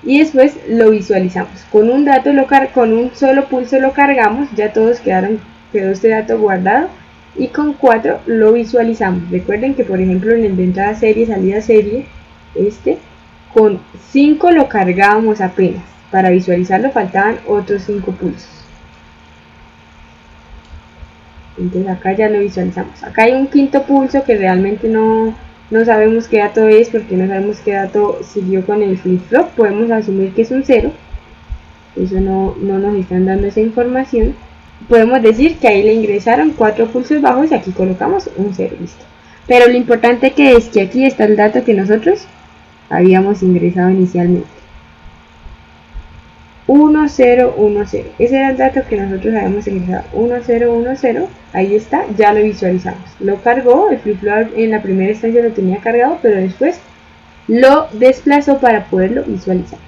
y después lo visualizamos. Con un dato con un solo pulso lo cargamos, ya todos quedó este dato guardado, y con 4 lo visualizamos. Recuerden que por ejemplo en el de entrada serie, salida serie, con 5 lo cargábamos apenas. Para visualizarlo faltaban otros 5 pulsos. Entonces acá ya lo visualizamos. Acá hay un quinto pulso que realmente no sabemos qué dato es, porque no sabemos qué dato siguió con el flip-flop. Podemos asumir que es un 0. Eso no nos están dando esa información. Podemos decir que ahí le ingresaron 4 pulsos bajos y aquí colocamos un 0, listo. Pero lo importante que es que aquí está el dato que nosotros habíamos ingresado inicialmente. 1010, ese era el dato que nosotros habíamos ingresado, 1010, ahí está, ya lo visualizamos, lo cargó, el flip-flop en la primera instancia lo tenía cargado, pero después lo desplazó para poderlo visualizar.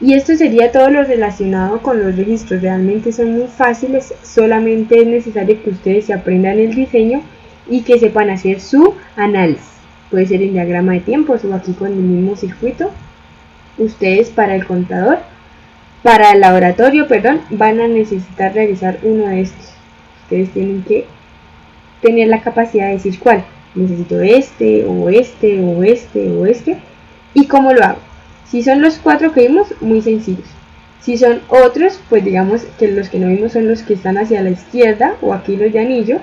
Y esto sería todo lo relacionado con los registros. Realmente son muy fáciles, solamente es necesario que ustedes se aprendan el diseño y que sepan hacer su análisis. Puede ser en diagrama de tiempos o aquí con el mismo circuito. Ustedes para el contador, para el laboratorio, perdón, van a necesitar realizar uno de estos. Ustedes tienen que tener la capacidad de decir cuál. Necesito este, o este, o este, o este. ¿Y cómo lo hago? Si son los 4 que vimos, muy sencillos. Si son otros, pues digamos que los que no vimos son los que están hacia la izquierda, o aquí los de anillo,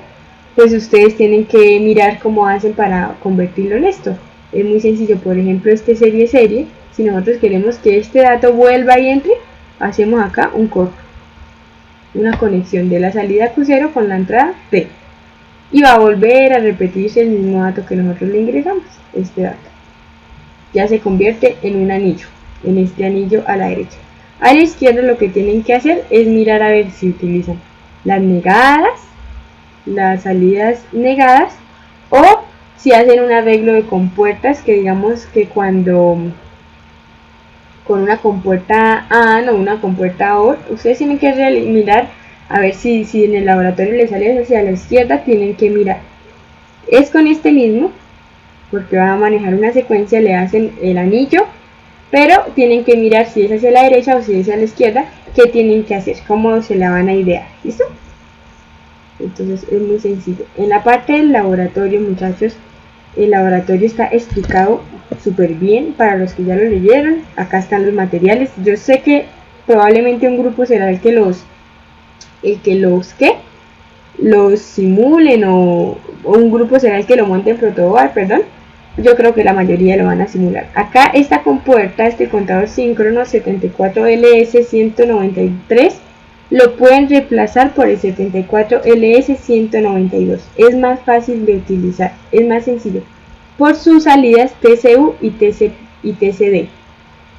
pues ustedes tienen que mirar cómo hacen para convertirlo en esto. Es muy sencillo. Por ejemplo, serie, si nosotros queremos que este dato vuelva y entre, hacemos acá un corto, una conexión de la salida Q0 con la entrada P, y va a volver a repetirse el mismo dato que nosotros le ingresamos. Este dato ya se convierte en un anillo, en este anillo a la derecha. A la izquierda lo que tienen que hacer es mirar a ver si utilizan las negadas, las salidas negadas, o si hacen un arreglo de compuertas, que digamos que cuando con una compuerta AND o una compuerta OR, ustedes tienen que mirar a ver si en el laboratorio les sale hacia la izquierda, tienen que mirar. Es con este mismo, porque van a manejar una secuencia, le hacen el anillo, pero tienen que mirar si es hacia la derecha o si es hacia la izquierda, qué tienen que hacer, cómo se la van a idear, ¿listo? Entonces es muy sencillo. En la parte del laboratorio, muchachos, el laboratorio está explicado súper bien para los que ya lo leyeron. Acá están los materiales. Yo sé que probablemente un grupo será el que los simulen, o un grupo será el que lo monte en protoboard, perdón. Yo creo que la mayoría lo van a simular. Acá esta compuerta, este contador síncrono 74LS193, lo pueden reemplazar por el 74LS192. Es más fácil de utilizar, es más sencillo, por sus salidas TCU y TCD.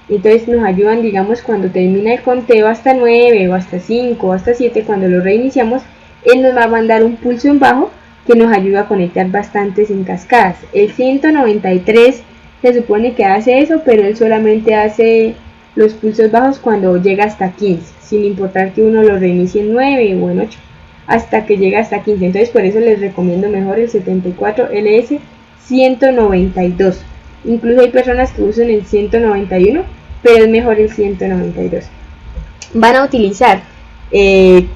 Entonces nos ayudan, digamos, cuando termina el conteo hasta 9 o hasta 5 o hasta 7, cuando lo reiniciamos, él nos va a mandar un pulso en bajo que nos ayuda a conectar bastantes en cascadas. El 193 se supone que hace eso, pero él solamente hace los pulsos bajos cuando llega hasta 15, sin importar que uno lo reinicie en 9 o en 8, hasta que llega hasta 15. Entonces por eso les recomiendo mejor el 74LS192. Incluso hay personas que usan el 191, pero es mejor el 192. Van a utilizar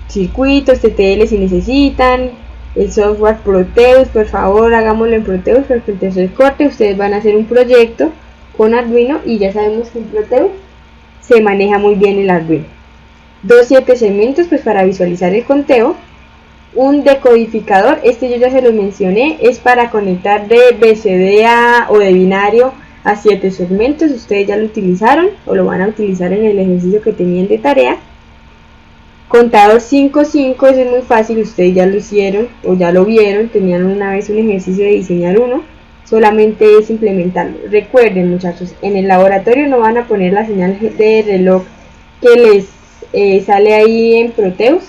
circuitos, TTL si necesitan, el software Proteus. Por favor hagámoslo en Proteus, porque el tercer corte ustedes van a hacer un proyecto con Arduino, y ya sabemos que en Proteus se maneja muy bien el Arduino. 7 segmentos pues para visualizar el conteo. Un decodificador, este yo ya se los mencioné, es para conectar de BCD o de binario a 7 segmentos. Ustedes ya lo utilizaron o lo van a utilizar en el ejercicio que tenían de tarea. Contador 5-5, eso es muy fácil, ustedes ya lo hicieron o ya lo vieron, tenían una vez un ejercicio de diseñar uno, solamente es implementarlo. Recuerden, muchachos, en el laboratorio no van a poner la señal de reloj que les sale ahí en Proteus,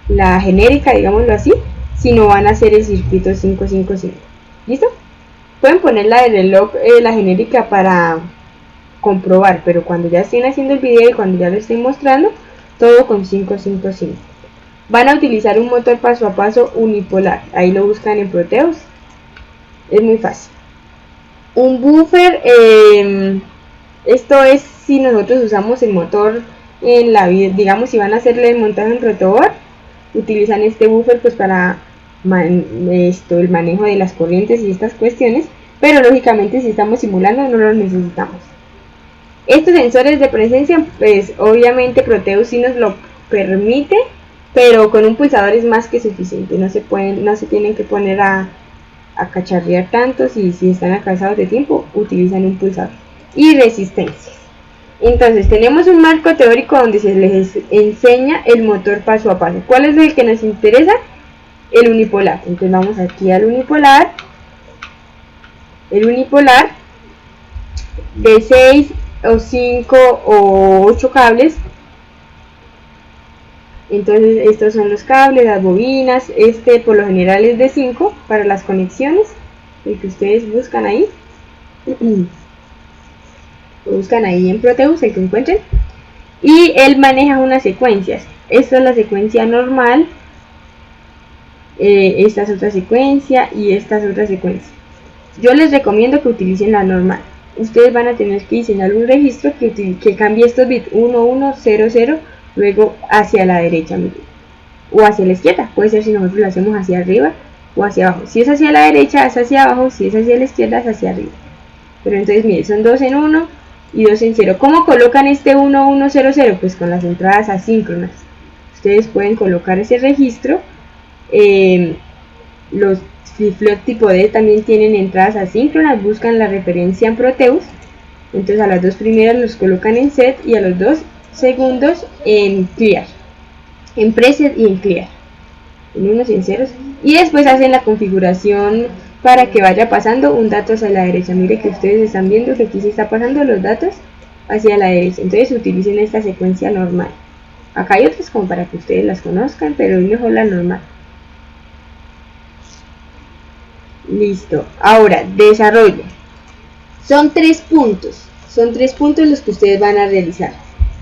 la genérica, digámoslo así, sino van a hacer el circuito 555. ¿Listo? Pueden poner la de reloj, la genérica, para comprobar, pero cuando ya estén haciendo el video y cuando ya lo estén mostrando, todo con 555. Van a utilizar un motor paso a paso unipolar, ahí lo buscan en Proteus, es muy fácil. Un buffer, esto es si nosotros usamos el motor en la vida, digamos si van a hacerle el montaje en protoboard, utilizan este buffer pues para el manejo de las corrientes y estas cuestiones, pero lógicamente si estamos simulando no los necesitamos. Estos sensores de presencia, pues obviamente Proteus sí nos lo permite, pero con un pulsador es más que suficiente, no se tienen que poner a cacharrear tanto. Si están atrasados de tiempo, utilizan un pulsador. Y resistencias. Entonces tenemos un marco teórico donde se les enseña el motor paso a paso. ¿Cuál es el que nos interesa? El unipolar. Entonces vamos aquí al unipolar. El unipolar de 6 o 5 o 8 cables. Entonces estos son los cables, las bobinas. Este por lo general es de 5 para las conexiones, el que ustedes buscan ahí. Lo buscan ahí en Proteus, el que encuentren. Y él maneja unas secuencias. Esta es la secuencia normal, esta es otra secuencia y esta es otra secuencia. Yo les recomiendo que utilicen la normal. Ustedes van a tener que diseñar un registro que cambie estos bits 1, 1, 0, 0, luego hacia la derecha o hacia la izquierda. Puede ser si nosotros lo hacemos hacia arriba o hacia abajo. Si es hacia la derecha es hacia abajo, si es hacia la izquierda es hacia arriba. Pero entonces miren, son 2 en 1 y 2 en 0. ¿Cómo colocan este 1, 1, 0, 0? Pues con las entradas asíncronas. Ustedes pueden colocar ese registro. Los flip-flop tipo D también tienen entradas asíncronas. Buscan la referencia en Proteus. Entonces a las dos primeras los colocan en set y a los 2 segundos en clear, en preset y en clear, en unos y en ceros. Y después hacen la configuración para que vaya pasando un dato hacia la derecha. Mire que ustedes están viendo que aquí se está pasando los datos hacia la derecha. Entonces utilicen esta secuencia normal. Acá hay otras como para que ustedes las conozcan, pero es mejor la normal. Listo. Ahora, desarrollo. Son 3 puntos. Son 3 puntos los que ustedes van a realizar.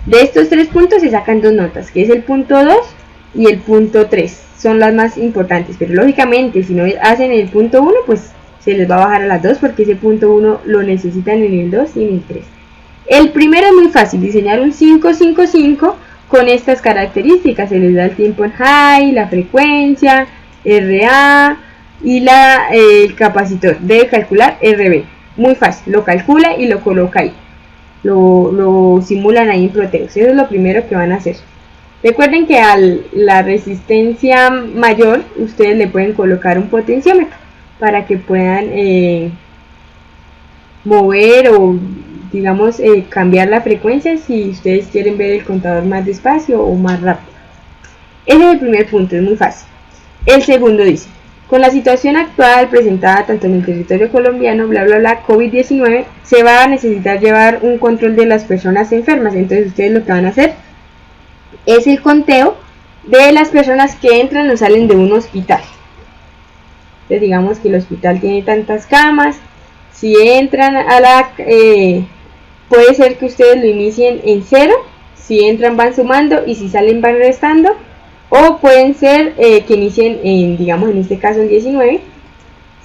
De estos 3 puntos se sacan 2 notas, que es el punto 2 y el punto 3. Son las más importantes, pero lógicamente si no hacen el punto 1, pues se les va a bajar a las 2 porque ese punto 1 lo necesitan en el 2 y en el 3. El primero es muy fácil, diseñar un 555 con estas características. Se les da el tiempo en high, la frecuencia, RA y el capacitor. Debe calcular RB. Muy fácil, lo calcula y lo coloca ahí. Lo simulan ahí en Proteus. Eso es lo primero que van a hacer. Recuerden que a la resistencia mayor ustedes le pueden colocar un potenciómetro para que puedan mover o digamos cambiar la frecuencia si ustedes quieren ver el contador más despacio o más rápido. Ese es el primer punto, es muy fácil. El segundo dice: con la situación actual presentada tanto en el territorio colombiano, bla bla bla, COVID-19, se va a necesitar llevar un control de las personas enfermas. Entonces ustedes lo que van a hacer es el conteo de las personas que entran o salen de un hospital. Entonces digamos que el hospital tiene tantas camas. Si entran a puede ser que ustedes lo inicien en 0. Si entran van sumando y si salen van restando. O pueden ser que inicien en, digamos en este caso en 19.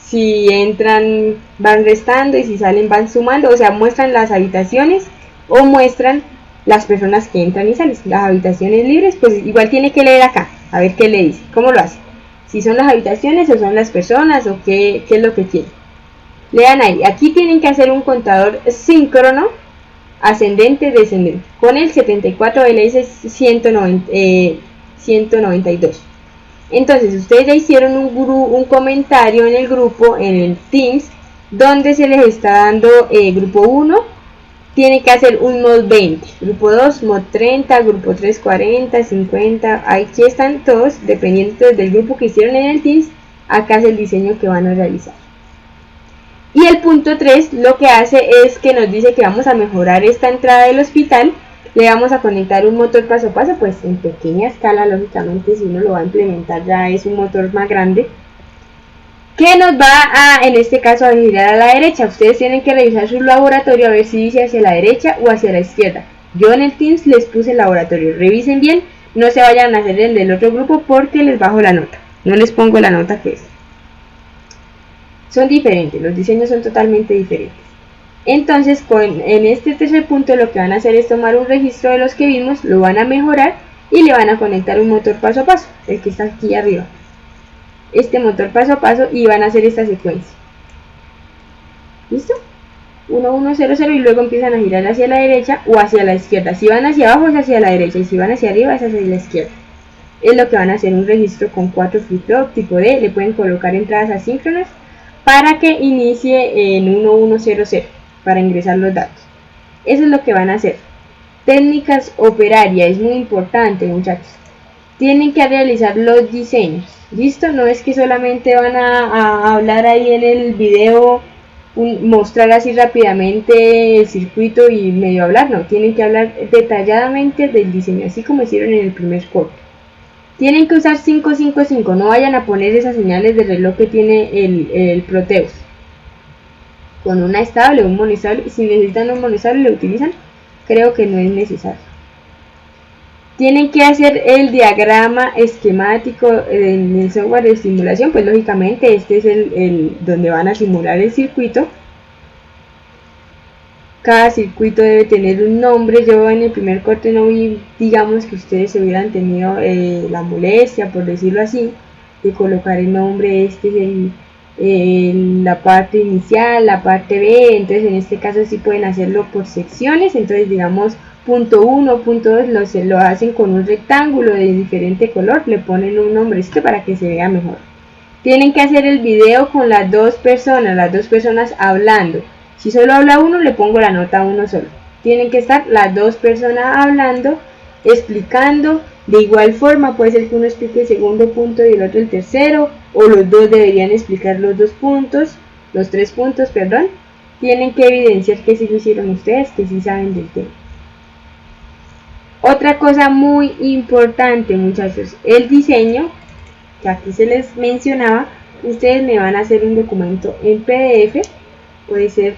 Si entran van restando y si salen van sumando. O sea, muestran las habitaciones o muestran las personas que entran y salen. Las habitaciones libres, pues igual tiene que leer acá, a ver qué le dice, cómo lo hace. Si son las habitaciones o son las personas o qué es lo que quieren. Lean ahí, aquí tienen que hacer un contador síncrono, ascendente, descendente, con el 74LS 192. Entonces ustedes ya hicieron un comentario en el grupo, en el Teams, donde se les está dando grupo 1 tiene que hacer un mod 20, grupo 2 mod 30, grupo 3 40, 50, aquí están todos, dependiendo del grupo que hicieron en el Teams. Acá es el diseño que van a realizar. Y el punto 3 lo que hace es que nos dice que vamos a mejorar esta entrada del hospital. Le vamos a conectar un motor paso a paso, pues en pequeña escala, lógicamente si uno lo va a implementar ya es un motor más grande, que nos va a, en este caso, a girar a la derecha. Ustedes tienen que revisar su laboratorio a ver si dice hacia la derecha o hacia la izquierda. Yo en el Teams les puse el laboratorio, revisen bien, no se vayan a hacer el del otro grupo porque les bajo la nota, no les pongo la nota que es. Son diferentes, los diseños son totalmente diferentes. Entonces en este tercer punto lo que van a hacer es tomar un registro de los que vimos, lo van a mejorar y le van a conectar un motor paso a paso, el que está aquí arriba, este motor paso a paso, y van a hacer esta secuencia. ¿Listo? 1, 1, 0, 0, y luego empiezan a girar hacia la derecha o hacia la izquierda. Si van hacia abajo es hacia la derecha y si van hacia arriba es hacia la izquierda. Es lo que van a hacer, un registro con 4 flip-flop tipo D. Le pueden colocar entradas asíncronas para que inicie en 1, 1, 0, 0 para ingresar los datos. Eso es lo que van a hacer. Técnicas operarias, es muy importante, muchachos. Tienen que realizar los diseños. ¿Listo? No es que solamente van a hablar ahí en el video, mostrar así rápidamente el circuito y medio hablar. No, tienen que hablar detalladamente del diseño, así como hicieron en el primer corte. Tienen que usar 555, no vayan a poner esas señales de reloj que tiene el Proteus. Con una estable, un monestable, si necesitan un monestable lo utilizan, creo que no es necesario. Tienen que hacer el diagrama esquemático en el software de simulación, pues lógicamente este es el donde van a simular el circuito. Cada circuito debe tener un nombre. Yo en el primer corte no vi, digamos, que ustedes hubieran tenido la molestia, por decirlo así, de colocar el nombre. Este es la parte inicial, la parte B. Entonces en este caso sí pueden hacerlo por secciones. Entonces digamos punto 1, punto 2 lo hacen con un rectángulo de diferente color, le ponen un nombrecito para que se vea mejor. Tienen que hacer el video con las dos personas hablando. Si solo habla uno, le pongo la nota 1 solo. Tienen que estar las dos personas hablando, explicando. De igual forma, puede ser que uno explique el segundo punto y el otro el tercero, o los dos deberían explicar los tres puntos, perdón. Tienen que evidenciar que sí lo hicieron ustedes, que sí saben del tema. Otra cosa muy importante, muchachos, el diseño, que aquí se les mencionaba. Ustedes me van a hacer un documento en PDF. Puede ser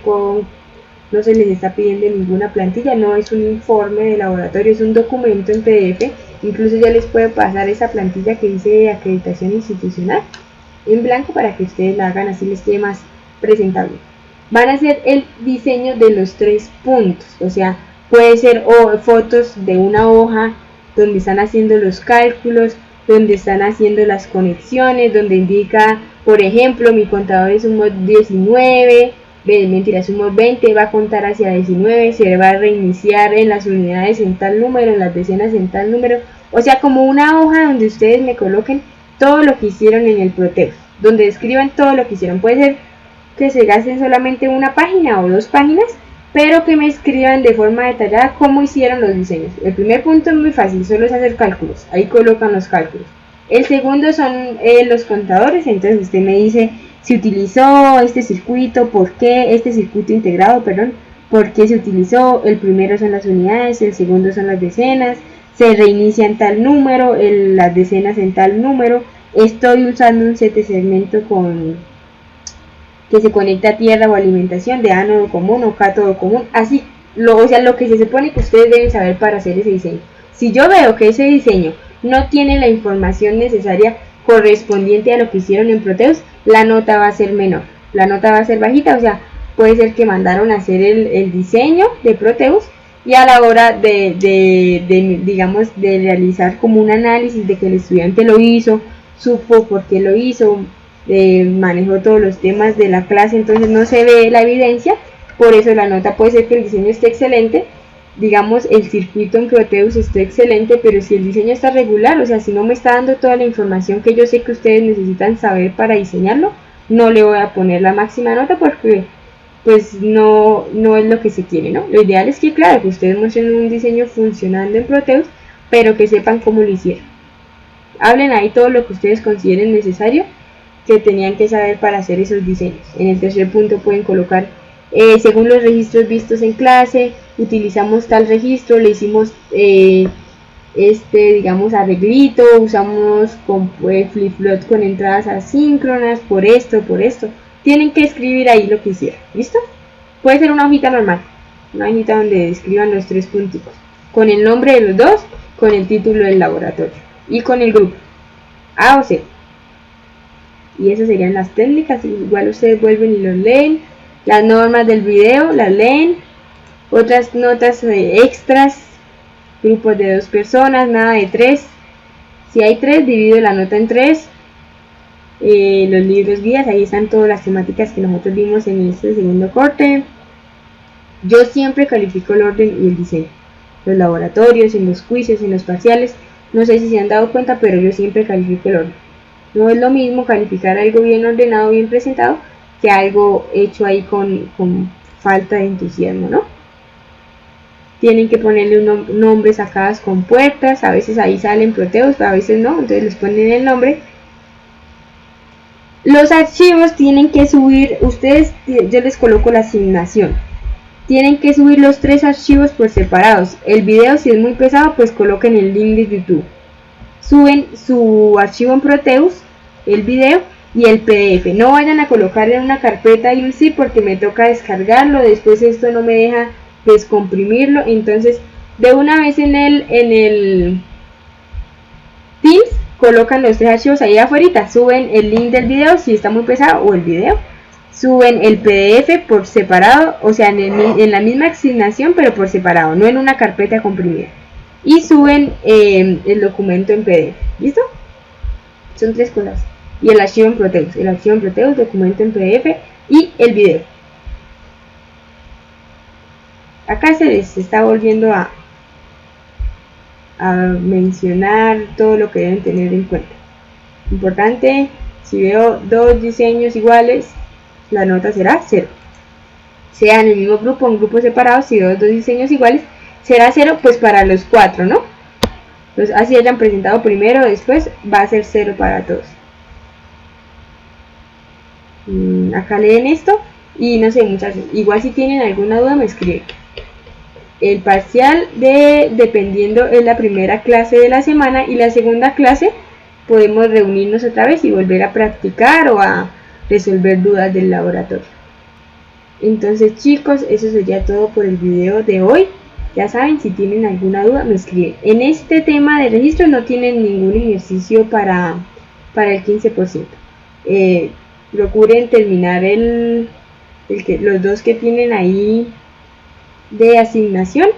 no se les está pidiendo ninguna plantilla, no es un informe de laboratorio, es un documento en PDF. Incluso ya les puedo pasar esa plantilla que dice acreditación institucional en blanco para que ustedes la hagan, así les quede más presentable. Van a hacer el diseño de los 3 puntos, o sea, puede ser fotos de una hoja donde están haciendo los cálculos, donde están haciendo las conexiones, donde indica, por ejemplo, mi contador es un mod 19, mentira, es un mod 20, va a contar hacia 19, se va a reiniciar en las unidades en tal número, en las decenas en tal número. O sea, como una hoja donde ustedes me coloquen todo lo que hicieron en el Proteus, donde escriban todo lo que hicieron. Puede ser que se gasten solamente una página o 2 páginas, pero que me escriban de forma detallada cómo hicieron los diseños. El primer punto es muy fácil, solo es hacer cálculos, ahí colocan los cálculos. El segundo son los contadores, entonces usted me dice si utilizó este circuito, por qué, este circuito integrado, perdón, por qué se utilizó. El primero son las unidades, el segundo son las decenas, se reinicia en tal número, las decenas en tal número. Estoy usando un set segmento que se conecta a tierra o alimentación de ánodo común o cátodo común, así, o sea, lo que se supone que ustedes deben saber para hacer ese diseño. Si yo veo que ese diseño no tiene la información necesaria correspondiente a lo que hicieron en Proteus, la nota va a ser menor, la nota va a ser bajita. O sea, puede ser que mandaron a hacer el diseño de Proteus y a la hora digamos, de realizar como un análisis de que el estudiante lo hizo, supo por qué lo hizo, manejó todos los temas de la clase, entonces no se ve la evidencia. Por eso la nota puede ser que el diseño esté excelente, digamos el circuito en Proteus esté excelente, pero si el diseño está regular, o sea, si no me está dando toda la información que yo sé que ustedes necesitan saber para diseñarlo, no le voy a poner la máxima nota porque pues no es lo que se quiere, ¿no? Lo ideal es que, claro, que ustedes muestren un diseño funcionando en Proteus, pero que sepan cómo lo hicieron. Hablen ahí todo lo que ustedes consideren necesario que tenían que saber para hacer esos diseños. En el tercer punto pueden colocar según los registros vistos en clase, utilizamos tal registro, le hicimos digamos arreglito, usamos con flip-flop con entradas asíncronas, por esto. Tienen que escribir ahí lo que hicieron, ¿listo? Puede ser una hojita normal, una hojita donde escriban los 3 punticos, con el nombre de los dos, con el título del laboratorio y con el grupo A o C. Y esas serían las técnicas. Igual ustedes vuelven y los leen Las normas del video las leen. Otras notas extras, grupos de 2 personas, nada de 3. Si hay 3, divido la nota en 3. Los libros guías, ahí están todas las temáticas que nosotros vimos en este segundo corte. Yo siempre califico el orden y el diseño, los laboratorios, en los quizzes, en los parciales. No sé si se han dado cuenta, pero yo siempre califico el orden. No es lo mismo calificar algo bien ordenado, bien presentado, que algo hecho ahí con falta de entusiasmo, ¿no? Tienen que ponerle nombres a cada compuertas, a veces ahí salen Proteus, a veces no, entonces les ponen el nombre. Los archivos tienen que subir, ustedes, yo les coloco la asignación. Tienen que subir los 3 archivos por separados. El video, si es muy pesado, pues coloquen el link de YouTube. Suben su archivo en Proteus, el video y el PDF. No vayan a colocar en una carpeta y un zip porque me toca descargarlo. Después esto no me deja descomprimirlo. Entonces, de una vez en el Teams, colocan los 3 archivos ahí afuera. Suben el link del video si está muy pesado o el video. Suben el PDF por separado, o sea, en la misma asignación, pero por separado, no en una carpeta comprimida. Y suben el documento en PDF. ¿Listo? Son 3 cosas. Y el archivo en Proteus. El archivo en Proteus, documento en PDF y el video. Acá se les está volviendo a mencionar todo lo que deben tener en cuenta. Importante, si veo 2 diseños iguales, la nota será 0. Sea en el mismo grupo o en grupos separados, si veo 2 diseños iguales, será 0 pues para los 4, ¿no? Pues así hayan presentado primero o después, va a ser 0 para todos. Acá leen esto y no sé, muchachos, igual si tienen alguna duda me escriben. El parcial dependiendo es la primera clase de la semana y la segunda clase podemos reunirnos otra vez y volver a practicar o a resolver dudas del laboratorio. Entonces chicos, eso sería todo por el video de hoy. Ya saben, si tienen alguna duda me escriben. En este tema de registro no tienen ningún ejercicio para el 15%. Procuren terminar los 2 que tienen ahí de asignación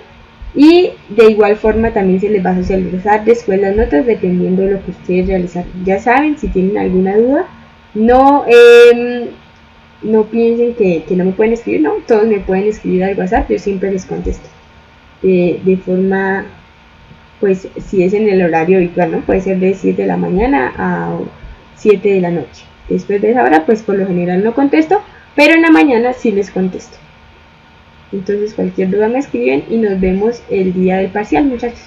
y de igual forma también se les va a socializar después las notas dependiendo de lo que ustedes realizaron. Ya saben, si tienen alguna duda, no piensen que no me pueden escribir, no, todos me pueden escribir al WhatsApp, yo siempre les contesto de forma, pues si es en el horario habitual, ¿no? Puede ser de 7 de la mañana a 7 de la noche. Después de esa hora, pues por lo general no contesto, pero en la mañana sí les contesto. Entonces cualquier duda me escriben y nos vemos el día del parcial, muchachos.